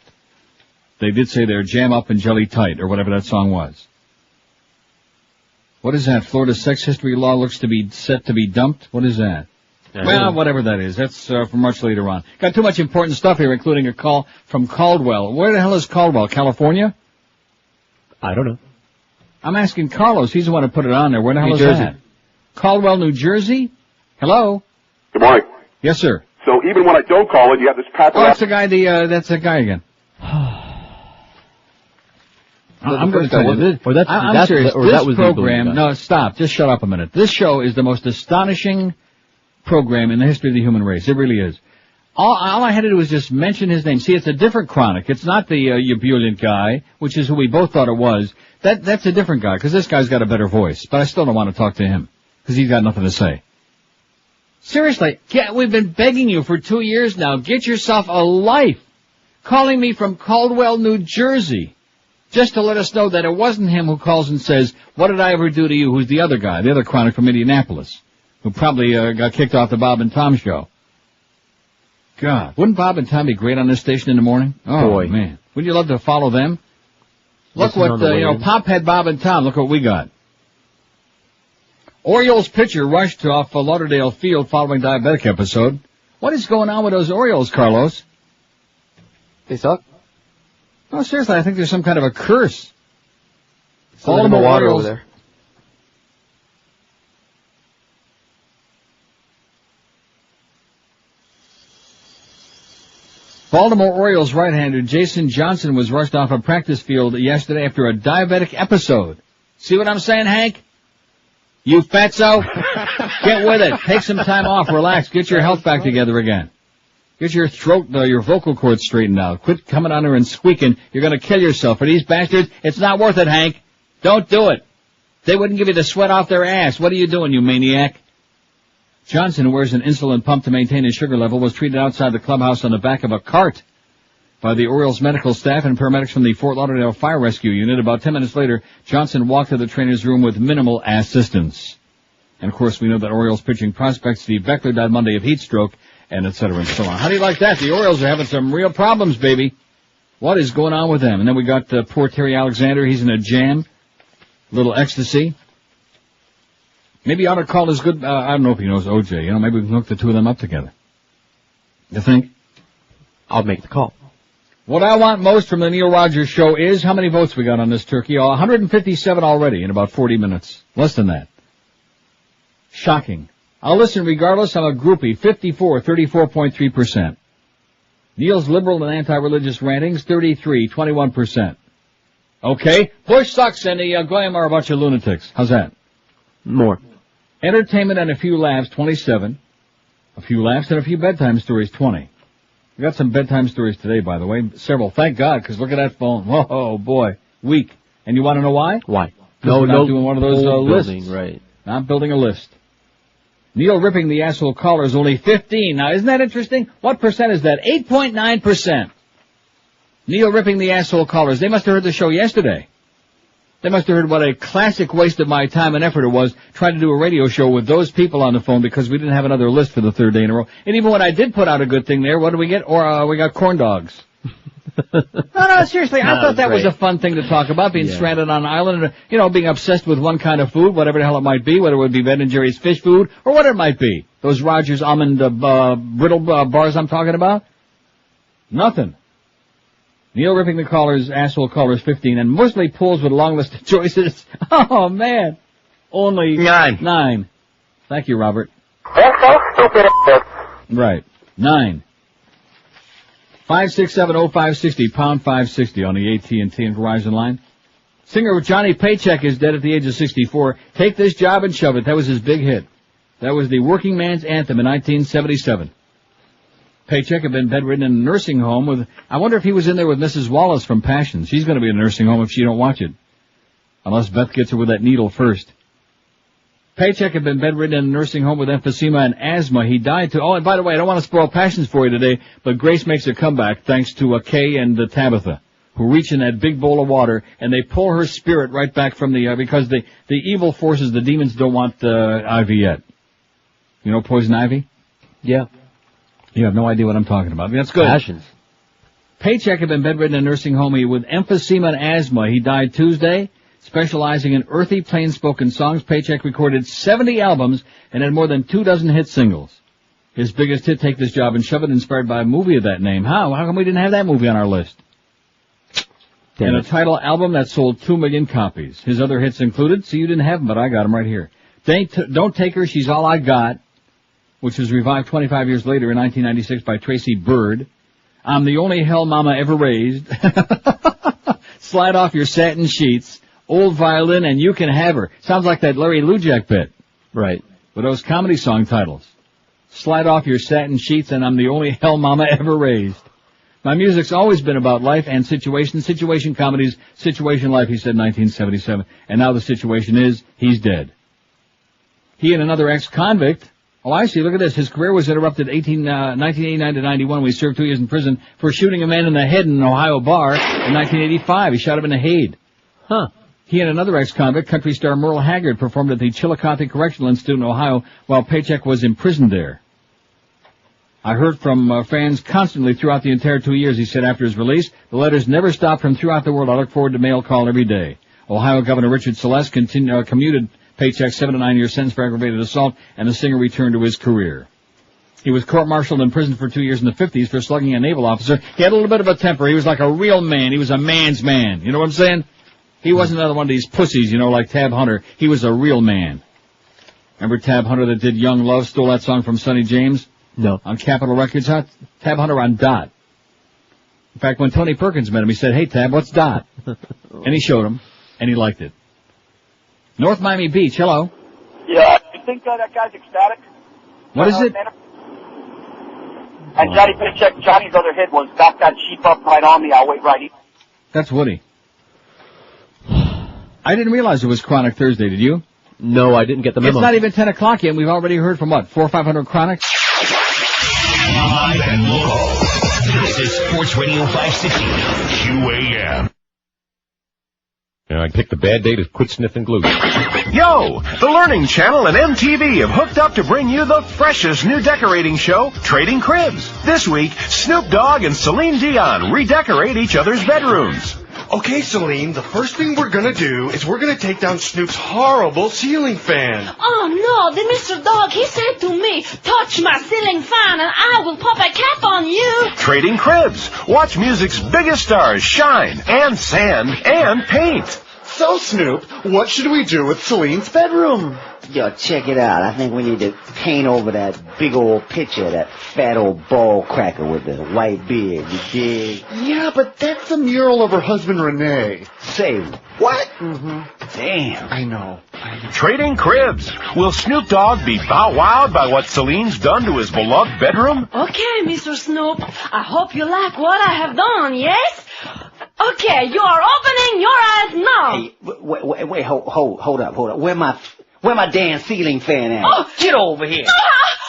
They did say they're jam up and jelly tight, or whatever that song was. What is that? Florida's sex history law looks to be set to be dumped? What is that? Well, whatever that is. That's for much later on. Got too much important stuff here, including a call from Caldwell. Where the hell is Caldwell? California? I don't know. I'm asking Carlos. He's the one who put it on there. Where the hell New is Jersey. that? Caldwell, New Jersey? Hello? Good morning. Yes, sir. So even when I don't call it, you have this Oh, paparazzi. that's the guy, that's the guy again. I'm going to tell you this. I'm serious. This program, no, stop. Just shut up a minute. This show is the most astonishing program in the history of the human race. It really is. All I had to do was just mention his name. See, it's a different Chronic. It's not the ebullient guy, which is who we both thought it was. That's a different guy, because this guy's got a better voice. But I still don't want to talk to him, because he's got nothing to say. Seriously, we've been begging you for 2 years now. Get yourself a life. calling me from Caldwell, New Jersey, just to let us know that it wasn't him who calls and says, what did I ever do to you? Who's the other guy, the other chronic from Indianapolis, who probably got kicked off the Bob and Tom show. God, wouldn't Bob and Tom be great on this station in the morning? Oh, boy, man. Wouldn't you love to follow them? Look what, Pop had Bob and Tom. Look what we got. Orioles pitcher rushed off Lauderdale Field following diabetic episode. What is going on with those Orioles, Carlos? They suck? No, seriously, I think there's some kind of a curse. Baltimore water over there. Baltimore Orioles right-hander Jason Johnson was rushed off a practice field yesterday after a diabetic episode. See what I'm saying, Hank? You fatso? Get with it. Take some time off. Relax. Get your health back together again. Get your throat, your vocal cords straightened out. Quit coming on there and squeaking. You're going to kill yourself. For these bastards, it's not worth it, Hank. Don't do it. They wouldn't give you the sweat off their ass. What are you doing, you maniac? Johnson, who wears an insulin pump to maintain his sugar level, was treated outside the clubhouse on the back of a cart by the Orioles medical staff and paramedics from the Fort Lauderdale Fire Rescue Unit. About 10 minutes later, Johnson walked to the trainer's room with minimal assistance. And, of course, we know that Orioles pitching prospect Steve Beckler died Monday of heat stroke, and et cetera and so on. How do you like that? The Orioles are having some real problems, baby. What is going on with them? And then we got poor Terry Alexander. He's in a jam. Little ecstasy. Maybe I ought to call his good, I don't know if he knows OJ. Maybe we can hook the two of them up together. You think? I'll make the call. What I want most from the Neil Rogers show is how many votes we got on this turkey. 157 already in about 40 minutes. Less than that. Shocking. I'll listen regardless. I'm a groupie. 34.3%. Neil's liberal and anti-religious rantings, 21%. Okay. Bush sucks and the Goyim are a bunch of lunatics. How's that? More. Entertainment and a few laughs, 27. A few laughs and a few bedtime stories, 20. We got some bedtime stories today, by the way. Several. Thank God, because look at that phone. Whoa, boy. Weak. And you want to know why? Why? No, not doing one of those lists. Right. Not building a list. Neil ripping the asshole collar is only 15. Now, isn't that interesting? What percent is that? 8.9%. Neil ripping the asshole collars. They must have heard the show yesterday. They must have heard what a classic waste of my time and effort it was trying to do a radio show with those people on the phone because we didn't have another list for the third day in a row. And even when I did put out a good thing there, what do we get? We got corn dogs. No, seriously, I thought that was a fun thing to talk about, being stranded on an island and, being obsessed with one kind of food, whatever the hell it might be, whether it would be Ben and Jerry's fish food or what it might be. Those Rogers almond brittle bars I'm talking about? Nothing. Neil ripping the collars, asshole collars, 15, and mostly pulls with a long list of choices. Oh, man. Only 9. Thank you, Robert. That's so stupid. Right. 9. 5670560, pound 560 on the AT&T and Verizon line. Singer Johnny Paycheck is dead at the age of 64. Take this job and shove it. That was his big hit. That was the working man's anthem in 1977. Paycheck had been bedridden in a nursing home with, I wonder if he was in there with Mrs. Wallace from Passion. She's going to be in a nursing home if she don't watch it. Unless Beth gets her with that needle first. Paycheck had been bedridden in a nursing home with emphysema and asthma. He died too. Oh, and by the way, I don't want to spoil Passions for you today, but Grace makes a comeback thanks to Kay and Tabitha, who reach in that big bowl of water and they pull her spirit right back from the, because the evil forces, the demons don't want Ivy yet. You know Poison Ivy? Yeah. You have no idea what I'm talking about. That's good. Passions. Paycheck had been bedridden in a nursing home with emphysema and asthma. He died Tuesday. Specializing in earthy, plain-spoken songs, Paycheck recorded 70 albums and had more than 24 hit singles. His biggest hit, Take This Job and Shove It, inspired by a movie of that name. How come we didn't have that movie on our list? And a title album that sold 2 million copies. His other hits included, see, you didn't have them, but I got them right here. Don't Take Her, She's All I Got, which was revived 25 years later in 1996 by Tracy Byrd. I'm the Only Hell Mama Ever Raised. Slide Off Your Satin Sheets. Old Violin and You Can Have Her. Sounds like that Larry Lujak bit. Right. With those comedy song titles. Slide Off Your Satin Sheets and I'm the Only Hell Mama Ever Raised. My music's always been about life and situation comedies, situation life, he said in 1977. And now the situation is, he's dead. He and another ex-convict Oh, I see. Look at this. His career was interrupted 1989 to 91 when he served 2 years in prison for shooting a man in the head in an Ohio bar in 1985. He shot him in the head. Huh. He and another ex-convict, country star Merle Haggard, performed at the Chillicothe Correctional Institute in Ohio while Paycheck was imprisoned there. I heard from fans constantly throughout the entire 2 years, he said after his release. The letters never stopped from throughout the world. I look forward to mail call every day. Ohio Governor Richard Celeste commuted Paycheck's 7 to 9 year sentence for aggravated assault, and the singer returned to his career. He was court-martialed in prison for 2 years in the 50s for slugging a naval officer. He had a little bit of a temper. He was like a real man. He was a man's man. You know what I'm saying? He wasn't another one of these pussies, like Tab Hunter. He was a real man. Remember Tab Hunter that did Young Love, stole that song from Sonny James? No. On Capitol Records, huh? Tab Hunter on Dot. In fact, when Tony Perkins met him, he said, "Hey, Tab, what's Dot?" And he showed him, and he liked it. North Miami Beach, hello. Yeah, you think that guy's ecstatic? What is it? And Johnny Paycheck, Johnny's other hit was "Back That Sheep Up Right On Me, I'll Wait Right Here." That's Woody. I didn't realize it was Chronic Thursday, did you? No, I didn't get the memo. It's not even 10 o'clock yet, and we've already heard from, 400 or 500 Chronics? Live and local. This is Sports Radio 560 QAM. I picked the bad day to quit sniffing glue. Yo, the Learning Channel and MTV have hooked up to bring you the freshest new decorating show, Trading Cribs. This week, Snoop Dogg and Celine Dion redecorate each other's bedrooms. Okay, Celine, the first thing we're gonna do is we're gonna take down Snoop's horrible ceiling fan. Oh, no, the Mr. Dog, he said to me, touch my ceiling fan and I will pop a cap on you. Trading Cribs. Watch music's biggest stars shine, and sand, and paint. So, Snoop, what should we do with Celine's bedroom? Yo, check it out. I think we need to paint over that big old picture of that fat old ball cracker with the white beard, you dig? Yeah, but that's a mural of her husband, Renee. Say what? Mm-hmm. Damn. I know. Trading Cribs. Will Snoop Dogg be bow-wowed by what Celine's done to his beloved bedroom? Okay, Mr. Snoop, I hope you like what I have done, yes? Okay, you are opening your eyes now. Hey, wait, hold up. Where my damn ceiling fan at? Oh. Get over here.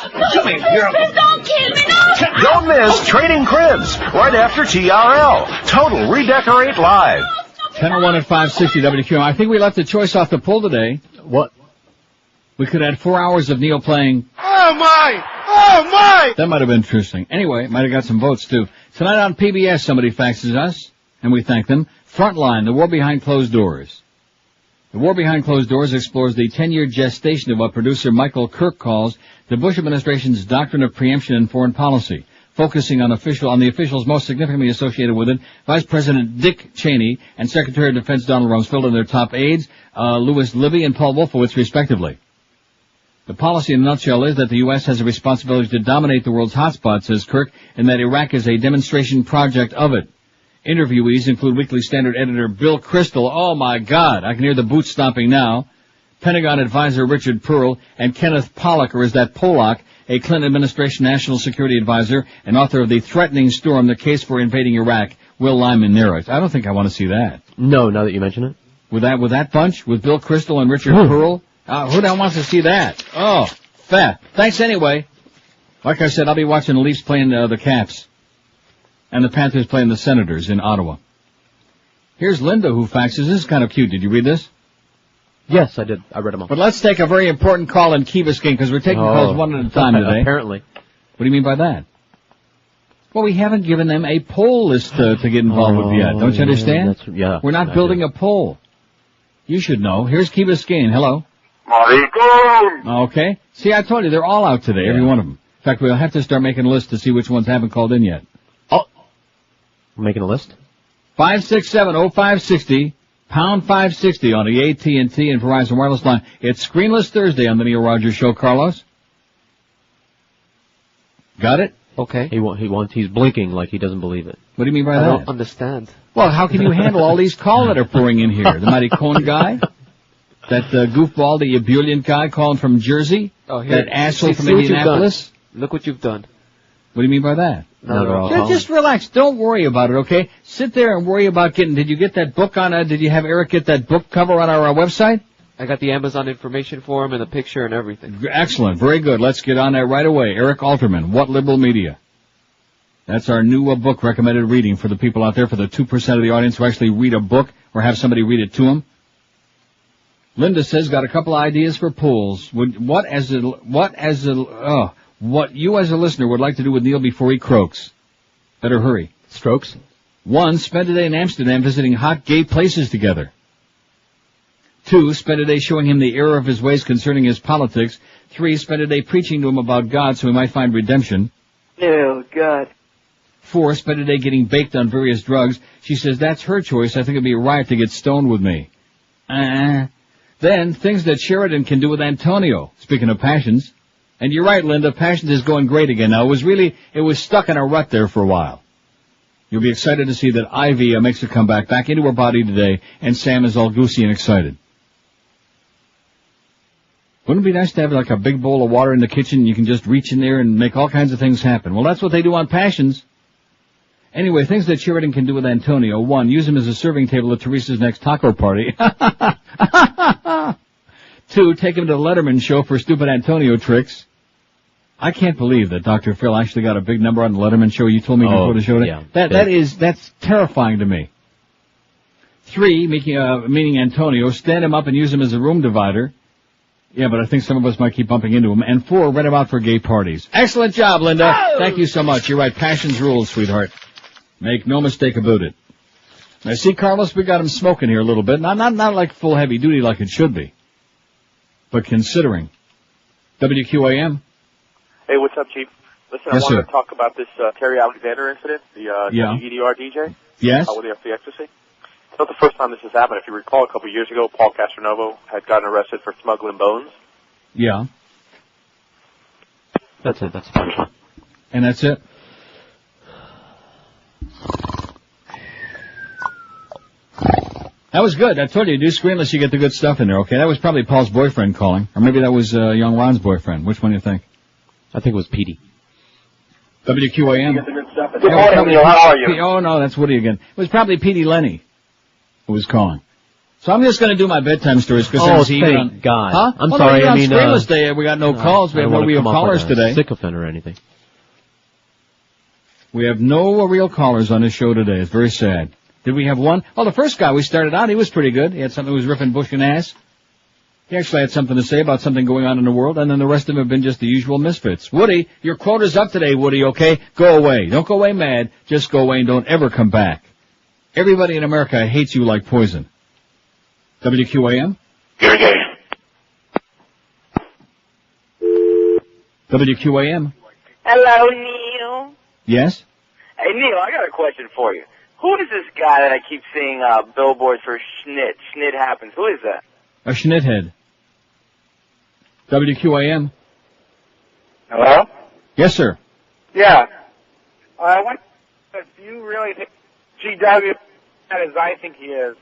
Come here, girl. Don't kill me, no. Don't miss Trading Cribs right after TRL. Total Redecorate Live. 10:01 at 560 WQM. I think we left a choice off the poll today. What? We could add 4 hours of Neil playing. Oh, my! Oh, my! That might have been interesting. Anyway, might have got some votes, too. Tonight on PBS, somebody faxes us, and we thank them. Frontline, The War Behind Closed Doors. The War Behind Closed Doors explores the 10-year gestation of what producer Michael Kirk calls the Bush administration's doctrine of preemption in foreign policy, focusing on the officials most significantly associated with it, Vice President Dick Cheney and Secretary of Defense Donald Rumsfeld and their top aides, Louis Libby and Paul Wolfowitz, respectively. The policy in a nutshell is that the U.S. has a responsibility to dominate the world's hotspots, says Kirk, and that Iraq is a demonstration project of it. Interviewees include Weekly Standard editor Bill Kristol. Oh, my God, I can hear the boots stomping now. Pentagon advisor Richard Pearl and Kenneth Pollock, or is that Pollock, a Clinton administration national security advisor and author of The Threatening Storm, The Case for Invading Iraq. Will Lyman narrates. I don't think I want to see that. No, now that you mention it. With that bunch? With Bill Kristol and Richard Pearl? Who the hell wants to see that? Oh, fat. Thanks anyway. Like I said, I'll be watching the Leafs playing the Caps. And the Panthers playing the Senators in Ottawa. Here's Linda who faxes. This is kind of cute. Did you read this? Yes, I did. I read them all. But let's take a very important call in Key Biscayne because we're taking calls one at a time today. Apparently. What do you mean by that? Well, we haven't given them a poll list to get involved with yet. Don't you understand? We're not building a poll. You should know. Here's Key Biscayne. Hello. Maricon. Okay. See, I told you, they're all out today, every one of them. In fact, we'll have to start making a list to see which ones haven't called in yet. We're making a list? 567-0560, pound 560 on the AT&T and Verizon wireless line. It's Screenless Thursday on the Neil Rogers Show, Carlos. Got it? Okay. He's blinking like he doesn't believe it. What do you mean by that? I don't understand. Well, how can you handle all these calls that are pouring in here? The Mighty Cone guy? That goofball, the ebullient guy calling from Jersey? Oh, here. That asshole from See Indianapolis? Look what you've done. What do you mean by that? No. Just relax. Don't worry about it, okay? Sit there and worry about did you get that book did you have Eric get that book cover on our website? I got the Amazon information for him and the picture and everything. Excellent. Very good. Let's get on that right away. Eric Alterman, What Liberal Media? That's our new book recommended reading for the people out there, for the 2% of the audience who actually read a book or have somebody read it to them. Linda says, got a couple ideas for pools. What you as a listener would like to do with Neil before he croaks? Better hurry. Strokes? 1, spend a day in Amsterdam visiting hot gay places together. 2, spend a day showing him the error of his ways concerning his politics. 3, spend a day preaching to him about God so he might find redemption. Oh, God. 4, spend a day getting baked on various drugs. She says that's her choice. I think it'd be a riot to get stoned with me. Then, things that Sheridan can do with Antonio. Speaking of passions. And you're right, Linda, passions is going great again now. It was stuck in a rut there for a while. You'll be excited to see that Ivy makes a comeback back into her body today, and Sam is all goosey and excited. Wouldn't it be nice to have like a big bowl of water in the kitchen and you can just reach in there and make all kinds of things happen? Well, that's what they do on Passions. Anyway, things that Sheridan can do with Antonio. 1, use him as a serving table at Teresa's next taco party. 2, take him to the Letterman show for stupid Antonio tricks. I can't believe that Dr. Phil actually got a big number on the Letterman show. You told me before the show. Yeah, that's terrifying to me. 3, meaning Antonio, stand him up and use him as a room divider. Yeah, but I think some of us might keep bumping into him. And 4, rent him out for gay parties. Excellent job, Linda. Oh! Thank you so much. You're right. Passions rules, sweetheart. Make no mistake about it. Now, see, Carlos, we got him smoking here a little bit. Not like full heavy duty like it should be. But considering. WQAM. Hey, what's up, Chief? Listen, Yes, I wanted sir. to talk about this Terry Alexander incident, the WEDR DJ. Yes. With the ecstasy. It's not the first time this has happened. If you recall, a couple of years ago, Paul Castronovo had gotten arrested for smuggling bones. Yeah. That's it. That's fine. And that's it? That was good. I told you, do scream unless you get the good stuff in there, okay? That was probably Paul's boyfriend calling. Or maybe that was young Ron's boyfriend. Which one do you think? I think it was Petey. WQAM. Good morning, Neil. How are you? Oh, no, that's Woody again. It was probably Petey Lenny who was calling. So I'm just going to do my bedtime stories. Oh, thank God. Huh? I'm well, sorry, no, I mean... Screamless Day, we got no calls. We have no real callers today. Sycophant or anything. We have no real callers on this show today. It's very sad. Did we have one? Oh, the first guy we started out, he was pretty good. He had something that was ripping bush and ass. He actually had something to say about something going on in the world, and then the rest of them have been just the usual misfits. Woody, your quota's up today, Woody, okay? Go away. Don't go away mad. Just go away and don't ever come back. Everybody in America hates you like poison. WQAM? WQAM? Hello, Neil. Yes? Hey, Neil, I got a question for you. Who is this guy that I keep seeing billboards for Schnit? Schnit happens. Who is that? A schnithead. WQAM? Hello? Yes, sir. Yeah. I wonder if you really think GW as I think he is.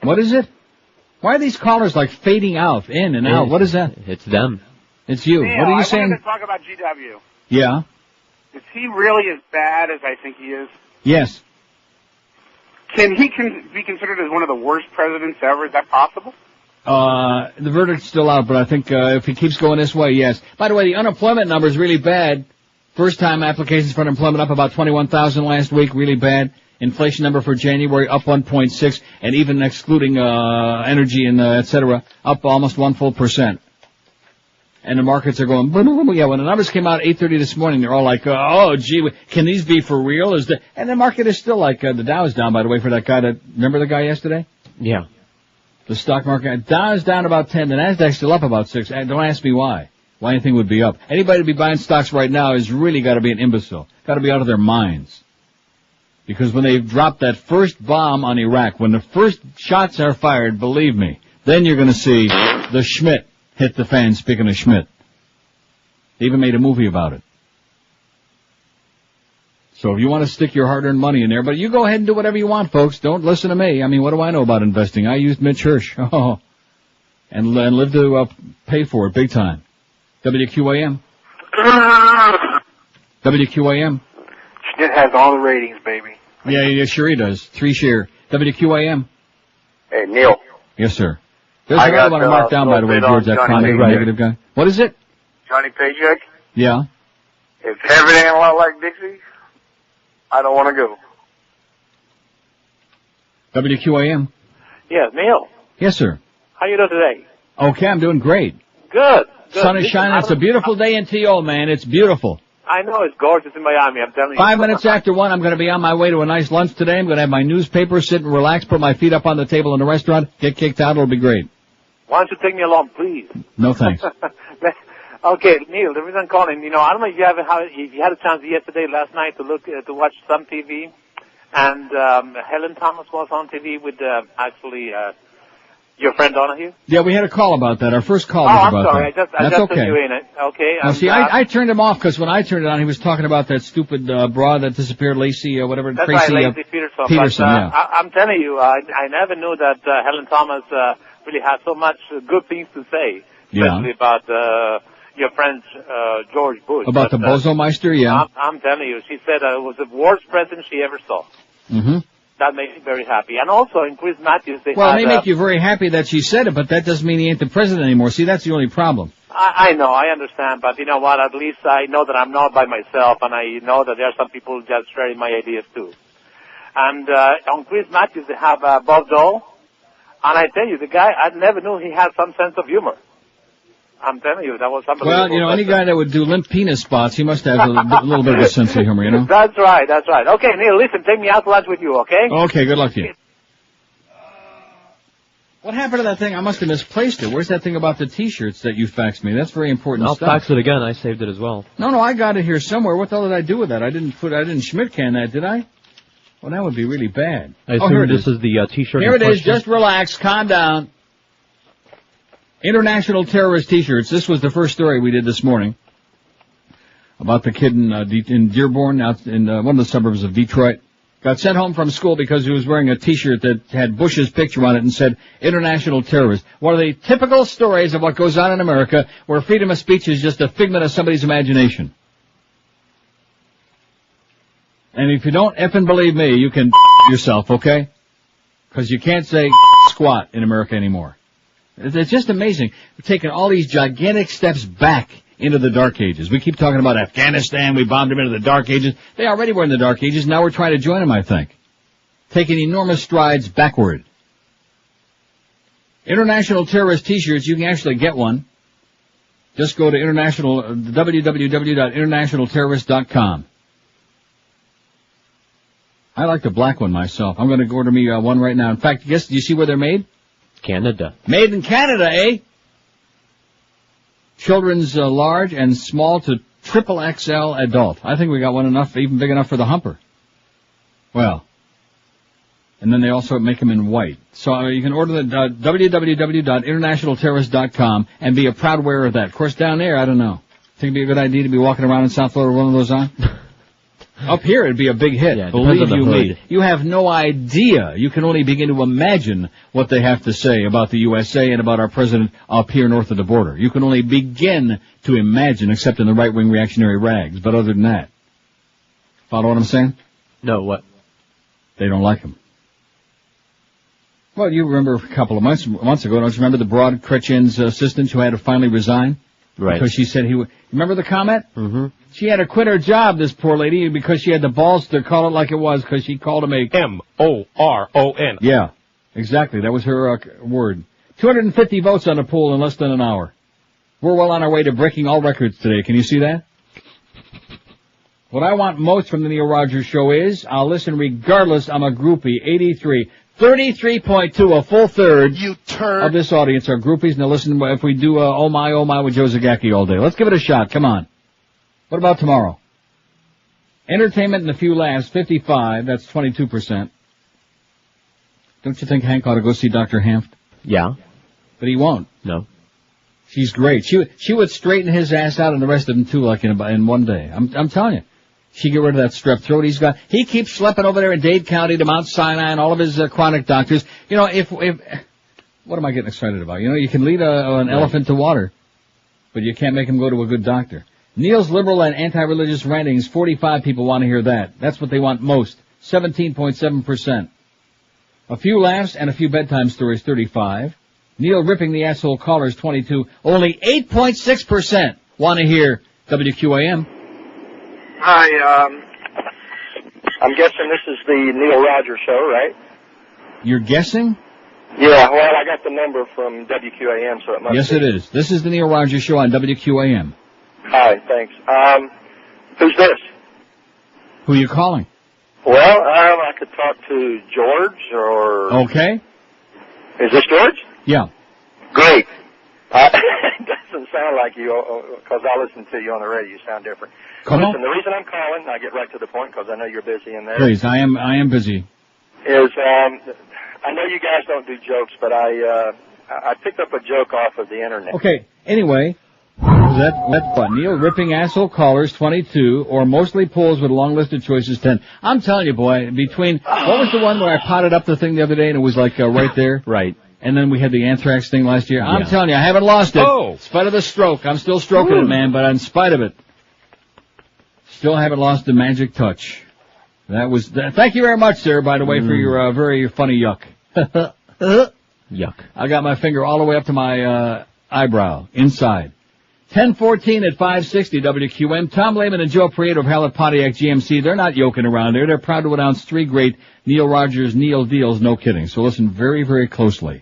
What is it? Why are these callers like fading out, in and out? What is that? It's them. It's you. Neil, What are you I saying? wanted to talk about GW. Yeah. Is he really as bad as I think he is? Yes. Can he be considered as one of the worst presidents ever? Is that possible? The verdict's still out, but I think if he keeps going this way, yes. By the way, the unemployment number is really bad. First-time applications for unemployment up about 21,000 last week, really bad. Inflation number for January up 1.6, and even excluding energy and et cetera, up almost 1%. And the markets are going, yeah, when the numbers came out 8:30 this morning, they're all like, oh, gee, can these be for real? And the market is still like, the Dow is down, by the way, for that guy remember the guy yesterday? Yeah. The stock market, Dow is down about 10, the Nasdaq's still up about 6. Don't ask me why anything would be up. Anybody to be buying stocks right now has really got to be an imbecile. Got to be out of their minds. Because when they drop that first bomb on Iraq, when the first shots are fired, believe me, then you're going to see the Schmidt hit the fan, speaking of Schmidt. They even made a movie about it. So if you want to stick your hard-earned money in there, but you go ahead and do whatever you want, folks. Don't listen to me. I mean, what do I know about investing? I used Mitch Hirsch. Oh, and lived to pay for it big time. WQAM? WQAM? Schnitt has all the ratings, baby. Yeah, sure he does. 3 share. WQAM? Hey, Neil. Yes, sir. There's another one I marked down, by the way, George, that chronic negative guy. What is it? Johnny Paycheck. Yeah. If heaven ain't a lot like Dixie, I don't want to go. WQAM. Yes, Neil. Yes, sir. How you doing today? Okay, I'm doing great. Good. Sun is shining. It's a beautiful day in T.O., man. It's beautiful. I know it's gorgeous in Miami. I'm telling you. 5 minutes after 1, I'm going to be on my way to a nice lunch today. I'm going to have my newspaper, sit and relax, put my feet up on the table in the restaurant, get kicked out. It'll be great. Why don't you take me along, please? No thanks. Okay, Neil. The reason I'm calling, I don't know if you had a chance yesterday, last night, to watch some TV, and Helen Thomas was on TV with your friend Donahue. Yeah, we had a call about that. Our first call was about sorry. that. I just okay. took you in it. Okay. Now, see, I turned him off because when I turned it on, he was talking about that stupid broad that disappeared, Lacey, whatever. That's Tracy, right, Lacey Peterson. Peterson, but, yeah. I'm telling you, I never knew that Helen Thomas really has so much good things to say, especially about your friend George Bush. About the Bozomeister, yeah. I'm telling you, she said it was the worst president she ever saw. Mm-hmm. That made me very happy. And also in Chris Matthews, it may make you very happy that she said it, but that doesn't mean he ain't the president anymore. See, that's the only problem. I know, I understand, but you know what, at least I know that I'm not by myself, and I know that there are some people just sharing my ideas too. And on Chris Matthews, they have Bob Dole, and I tell you, the guy, I never knew he had some sense of humor. I'm telling you, that was something. Well, any guy that would do limp penis spots, he must have a little bit of a sense of humor, That's right. Okay, Neil, listen, take me out to lunch with you, okay? Okay, good luck to you. What happened to that thing? I must have misplaced it. Where's that thing about the T-shirts that you faxed me? That's very important stuff. I'll fax it again. I saved it as well. No, I got it here somewhere. What the hell did I do with that? I didn't Schmidt-can that, did I? Well, that would be really bad. I assume this is the T-shirt. Here it is. Just relax. Calm down. International terrorist T-shirts. This was the first story we did this morning about the kid in Dearborn, out in one of the suburbs of Detroit. Got sent home from school because he was wearing a T-shirt that had Bush's picture on it and said, International Terrorist. One of the typical stories of what goes on in America where freedom of speech is just a figment of somebody's imagination. And if you don't effing believe me, you can yourself, okay? Because you can't say squat in America anymore. It's just amazing. We're taking all these gigantic steps back into the Dark Ages. We keep talking about Afghanistan. We bombed them into the Dark Ages. They already were in the Dark Ages. Now we're trying to join them, I think. Taking enormous strides backward. International Terrorist T-shirts, you can actually get one. Just go to www.internationalterrorist.com. I like the black one myself. I'm going to order me one right now. In fact, do you see where they're made? Canada. Made in Canada, eh? Children's large and small to triple XL adult. I think we got one even big enough for the humper. Well, and then they also make them in white. So you can order the www.internationalterrorist.com and be a proud wearer of that. Of course, down there, I don't know. Think it'd be a good idea to be walking around in South Florida with one of those on? Up here, it'd be a big hit. Yeah, believe you me. You have no idea. You can only begin to imagine what they have to say about the USA and about our president up here north of the border. You can only begin to imagine, except in the right-wing reactionary rags. But other than that, follow what I'm saying? No, what? They don't like him. Well, you remember a couple of months ago, don't you remember the Broad Kretchen's assistant who had to finally resign? Right. Because she said he would. Remember the comment? Mm-hmm. She had to quit her job, this poor lady, because she had the balls to call it like it was, because she called him a M-O-R-O-N. Yeah, exactly. That was her word. 250 votes on the poll in less than an hour. We're well on our way to breaking all records today. Can you see that? What I want most from the Neil Rogers Show is, I'll listen regardless. I'm a groupie. 83. 33.2, a full third of this audience are groupies. Now listen, if we do Oh My with Joe Zagacki all day. Let's give it a shot. Come on. What about tomorrow? Entertainment and a few laughs, 55. That's 22%. Don't you think Hank ought to go see Dr. Hanft? Yeah. But he won't. No. She's great. She would straighten his ass out and the rest of them too, like in one day. I'm telling you. She get rid of that strep throat he's got. He keeps schlepping over there in Dade County to Mount Sinai and all of his chronic doctors. You know, if what am I getting excited about? You know, you can lead an elephant to water, but you can't make him go to a good doctor. Neil's liberal and anti-religious rantings, 45 people want to hear that. That's what they want most. 17.7%. A few laughs and a few bedtime stories, 35. Neil ripping the asshole callers 22. Only 8.6% want to hear WQAM. Hi, I'm guessing this is the Neil Rogers show, right? You're guessing? Yeah, well, I got the number from WQAM, so it must Yes, be. it is. This is the Neil Rogers Show on WQAM. Hi, thanks. Who's this? Who are you calling? Well, I could talk to George or... Okay. Is this George? Yeah. Great. It doesn't sound like you, because I listen to you on the radio. You sound different. Come Listen, on. the reason I'm calling, I'll get right to the point because I know you're busy in there. Please, I am busy. Is, I know you guys don't do jokes, but I picked up a joke off of the internet. Okay, anyway, that's what, Neil ripping asshole callers 22, or mostly pulls with a long list of choices 10. I'm telling you, boy, between, what was the one where I potted up the thing the other day and it was like right there? Right. And then we had the anthrax thing last year. I'm Yeah. telling you, I haven't lost it. Oh. In spite of the stroke. I'm still stroking it, man, but in spite of it, still haven't lost the magic touch. That was, thank you very much, sir, by the way, for your very funny yuck. Yuck. I got my finger all the way up to my eyebrow, inside. 10:14 at 560 WQM. Tom Lehman and Joe Prieto of Hallett Pontiac GMC, they're not yoking around there. They're proud to announce 3 great Neil Rogers Neil deals, no kidding. So listen very, very closely.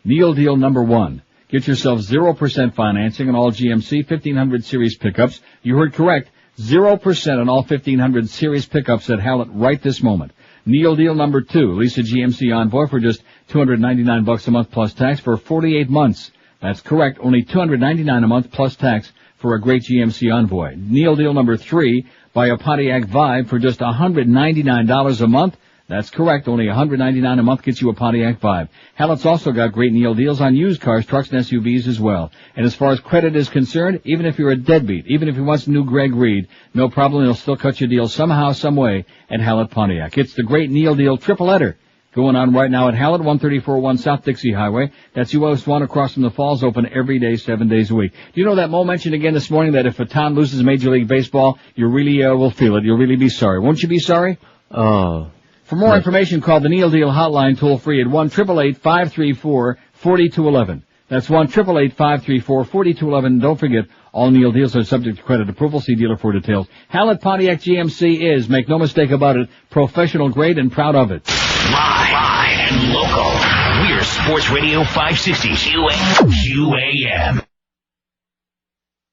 Neil deal number 1. Get yourself 0% financing on all GMC 1500 series pickups. You heard correct. 0% on all 1500 series pickups at Hallett right this moment. Neil deal number 2. Lease a GMC Envoy for just $299 a month plus tax for 48 months. That's correct. Only $299 a month plus tax for a great GMC Envoy. Neil deal number 3. Buy a Pontiac Vibe for just $199 a month. That's correct. Only $199 a month gets you a Pontiac Vibe. Hallett's also got great Neil deals on used cars, trucks, and SUVs as well. And as far as credit is concerned, even if you're a deadbeat, even if he wants a new Greg Reed, no problem. He'll still cut your deal somehow, some way at Hallett Pontiac. It's the great Neil deal triple-header going on right now at Hallett, 13401 South Dixie Highway. That's US 1 across from the Falls, open every day, 7 days a week. Do you know that Mo mentioned again this morning that if a town loses Major League Baseball, you really will feel it. You'll really be sorry. Won't you be sorry? Oh. For more information, call the Neil Deal hotline toll-free at 1-888-534-4211. That's 1-888-534-4211. Don't forget, all Neil deals are subject to credit approval. See dealer for details. Hallett Pontiac GMC is, make no mistake about it, professional grade and proud of it. Live and local. We're Sports Radio 560 QAM.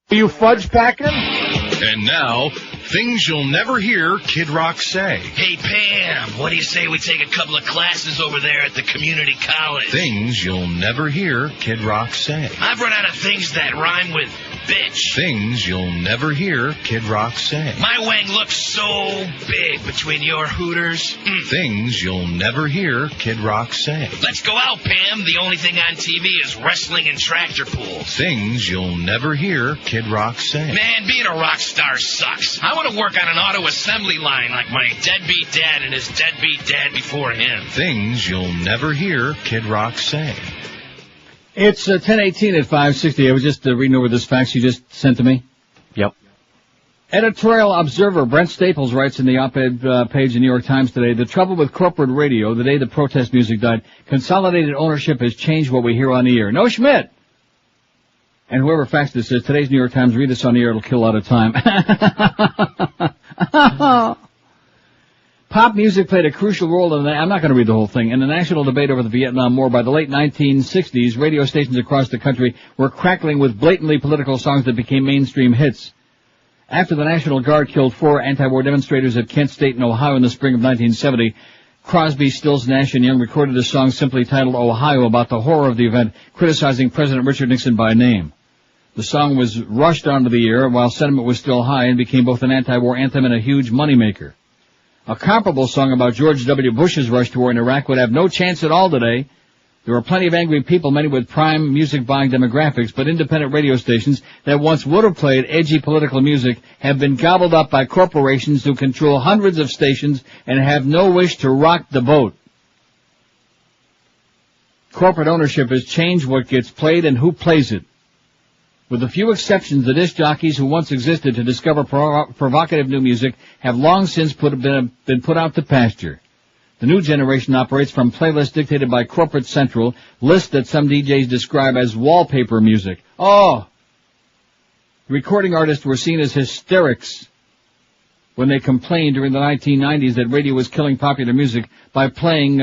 Are you fudge packing? And now, things you'll never hear Kid Rock say. Hey, Pam, what do you say we take a couple of classes over there at the community college? Things you'll never hear Kid Rock say. I've run out of things that rhyme with bitch. Things you'll never hear Kid Rock say. My wang looks so big between your hooters. Things you'll never hear Kid Rock say. Let's go out, Pam. The only thing on TV is wrestling and tractor pulls. Things you'll never hear Kid Rock say. Man, being a rock star sucks. I want to work on an auto assembly line like my deadbeat dad and his deadbeat dad before him. Things you'll never hear Kid Rock say. It's 10:18 at 560. I was just reading over this fax you just sent to me. Yep. Editorial Observer Brent Staples writes in the op-ed page in New York Times today, the trouble with corporate radio, the day the protest music died, consolidated ownership has changed what we hear on the air. No Schmidt! And whoever faxed this says, today's New York Times, read this on the air, it'll kill a lot of time. Pop music played a crucial role in I'm not going to read the whole thing. In the national debate over the Vietnam War, by the late 1960s, radio stations across the country were crackling with blatantly political songs that became mainstream hits. After the National Guard killed 4 anti-war demonstrators at Kent State in Ohio in the spring of 1970, Crosby, Stills, Nash & Young recorded a song simply titled Ohio about the horror of the event, criticizing President Richard Nixon by name. The song was rushed onto the air while sentiment was still high and became both an anti-war anthem and a huge moneymaker. A comparable song about George W. Bush's rush to war in Iraq would have no chance at all today. There are plenty of angry people, many with prime music-buying demographics, but independent radio stations that once would have played edgy political music have been gobbled up by corporations who control hundreds of stations and have no wish to rock the boat. Corporate ownership has changed what gets played and who plays it. With a few exceptions, the disc jockeys who once existed to discover provocative new music have long since been put out to pasture. The new generation operates from playlists dictated by Corporate Central, lists that some DJs describe as wallpaper music. Oh! Recording artists were seen as hysterics when they complained during the 1990s that radio was killing popular music by playing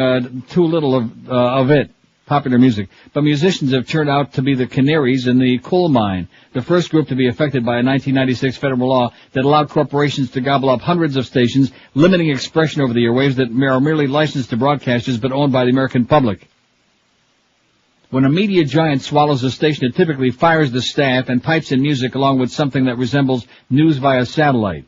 too little of it, popular music. But musicians have turned out to be the canaries in the coal mine, the first group to be affected by a 1996 federal law that allowed corporations to gobble up hundreds of stations, limiting expression over the airwaves that are merely licensed to broadcasters but owned by the American public. When a media giant swallows a station, it typically fires the staff and pipes in music along with something that resembles news via satellite.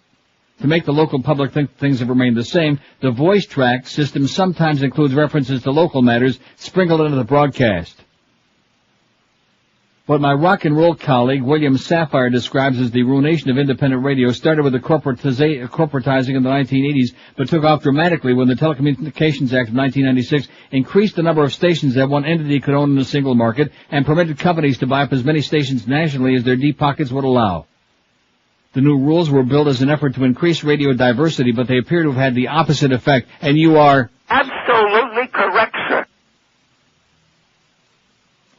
To make the local public think things have remained the same, the voice track system sometimes includes references to local matters sprinkled into the broadcast. What my rock and roll colleague William Sapphire describes as the ruination of independent radio started with the corporatizing in the 1980s, but took off dramatically when the Telecommunications Act of 1996 increased the number of stations that one entity could own in a single market and permitted companies to buy up as many stations nationally as their deep pockets would allow. The new rules were built as an effort to increase radio diversity, but they appear to have had the opposite effect, and you are absolutely correct, sir.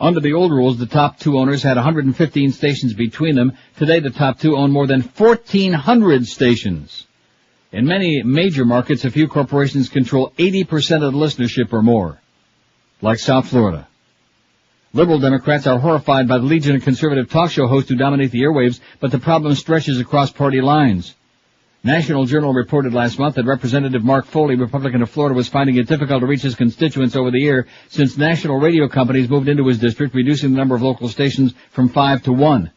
Under the old rules, the top two owners had 115 stations between them. Today, the top two own more than 1,400 stations. In many major markets, a few corporations control 80% of the listenership or more, like South Florida. Liberal Democrats are horrified by the legion of conservative talk show hosts who dominate the airwaves, but the problem stretches across party lines. National Journal reported last month that Representative Mark Foley, Republican of Florida, was finding it difficult to reach his constituents over the air since national radio companies moved into his district, reducing the number of local stations from 5 to 1.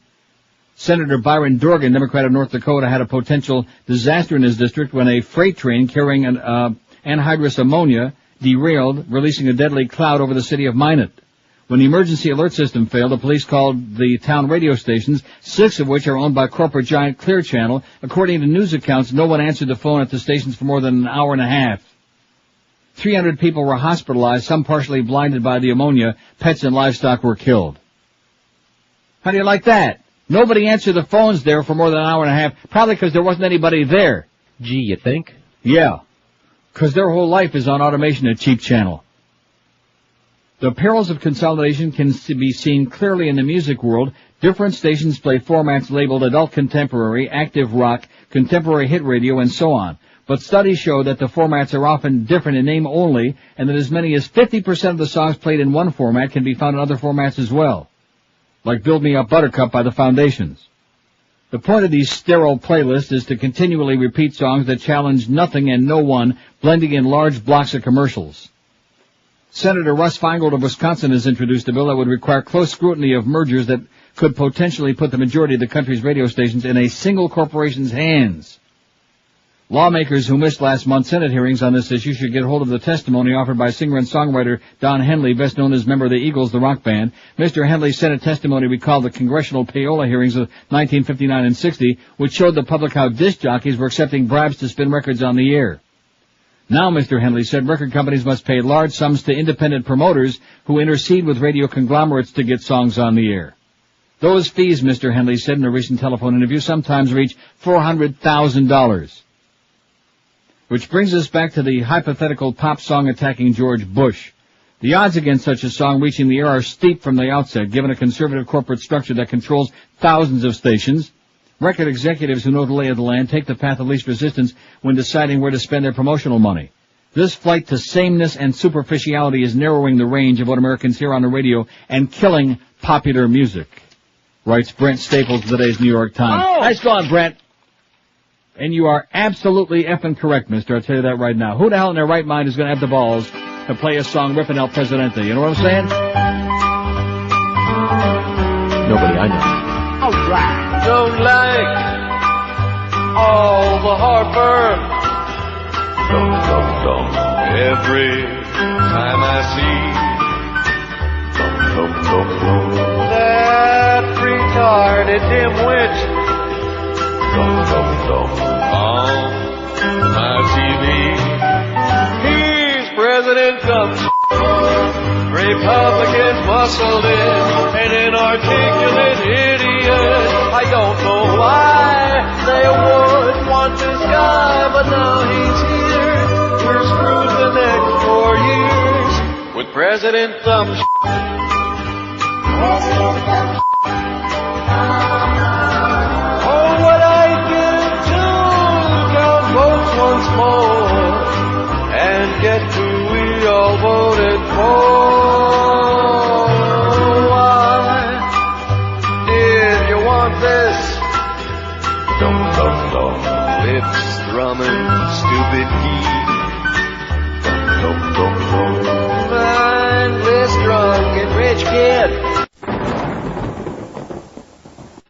Senator Byron Dorgan, Democrat of North Dakota, had a potential disaster in his district when a freight train carrying anhydrous ammonia derailed, releasing a deadly cloud over the city of Minot. When the emergency alert system failed, the police called the town radio stations, 6 of which are owned by corporate giant Clear Channel. According to news accounts, no one answered the phone at the stations for more than an hour and a half. 300 people were hospitalized, some partially blinded by the ammonia. Pets and livestock were killed. How do you like that? Nobody answered the phones there for more than an hour and a half, probably because there wasn't anybody there. Gee, you think? Yeah, because their whole life is on automation at Cheap Channel. The perils of consolidation can be seen clearly in the music world. Different stations play formats labeled adult contemporary, active rock, contemporary hit radio, and so on. But studies show that the formats are often different in name only, and that as many as 50% of the songs played in one format can be found in other formats as well, like Build Me Up Buttercup by the Foundations. The point of these sterile playlists is to continually repeat songs that challenge nothing and no one, blending in large blocks of commercials. Senator Russ Feingold of Wisconsin has introduced a bill that would require close scrutiny of mergers that could potentially put the majority of the country's radio stations in a single corporation's hands. Lawmakers who missed last month's Senate hearings on this issue should get hold of the testimony offered by singer and songwriter Don Henley, best known as member of the Eagles, the rock band. Mr. Henley's Senate testimony recalled the congressional payola hearings of 1959 and 60, which showed the public how disc jockeys were accepting bribes to spin records on the air. Now, Mr. Henley said, record companies must pay large sums to independent promoters who intercede with radio conglomerates to get songs on the air. Those fees, Mr. Henley said in a recent telephone interview, sometimes reach $400,000. Which brings us back to the hypothetical pop song attacking George Bush. The odds against such a song reaching the air are steep from the outset, given a conservative corporate structure that controls thousands of stations. Record executives who know the lay of the land take the path of least resistance when deciding where to spend their promotional money. This flight to sameness and superficiality is narrowing the range of what Americans hear on the radio and killing popular music, writes Brent Staples of today's New York Times. Oh! Nice going, Brent. And you are absolutely effing correct, mister. I'll tell you that right now. Who the hell in their right mind is going to have the balls to play a song ripping El Presidente? You know what I'm saying? Nobody I know. All right. Don't like all the heartburn. Every time I see that retarded dimwit on my TV. He's President Trump. Republicans muscled in an inarticulate idiot. I don't know why they would want this guy, but now he's here. We're screwed the next President Thumb. Oh, what I'd give to count votes once more and get who we all voted for. Why did you want this? Dum dum dum, lips thrumming, stupid geese.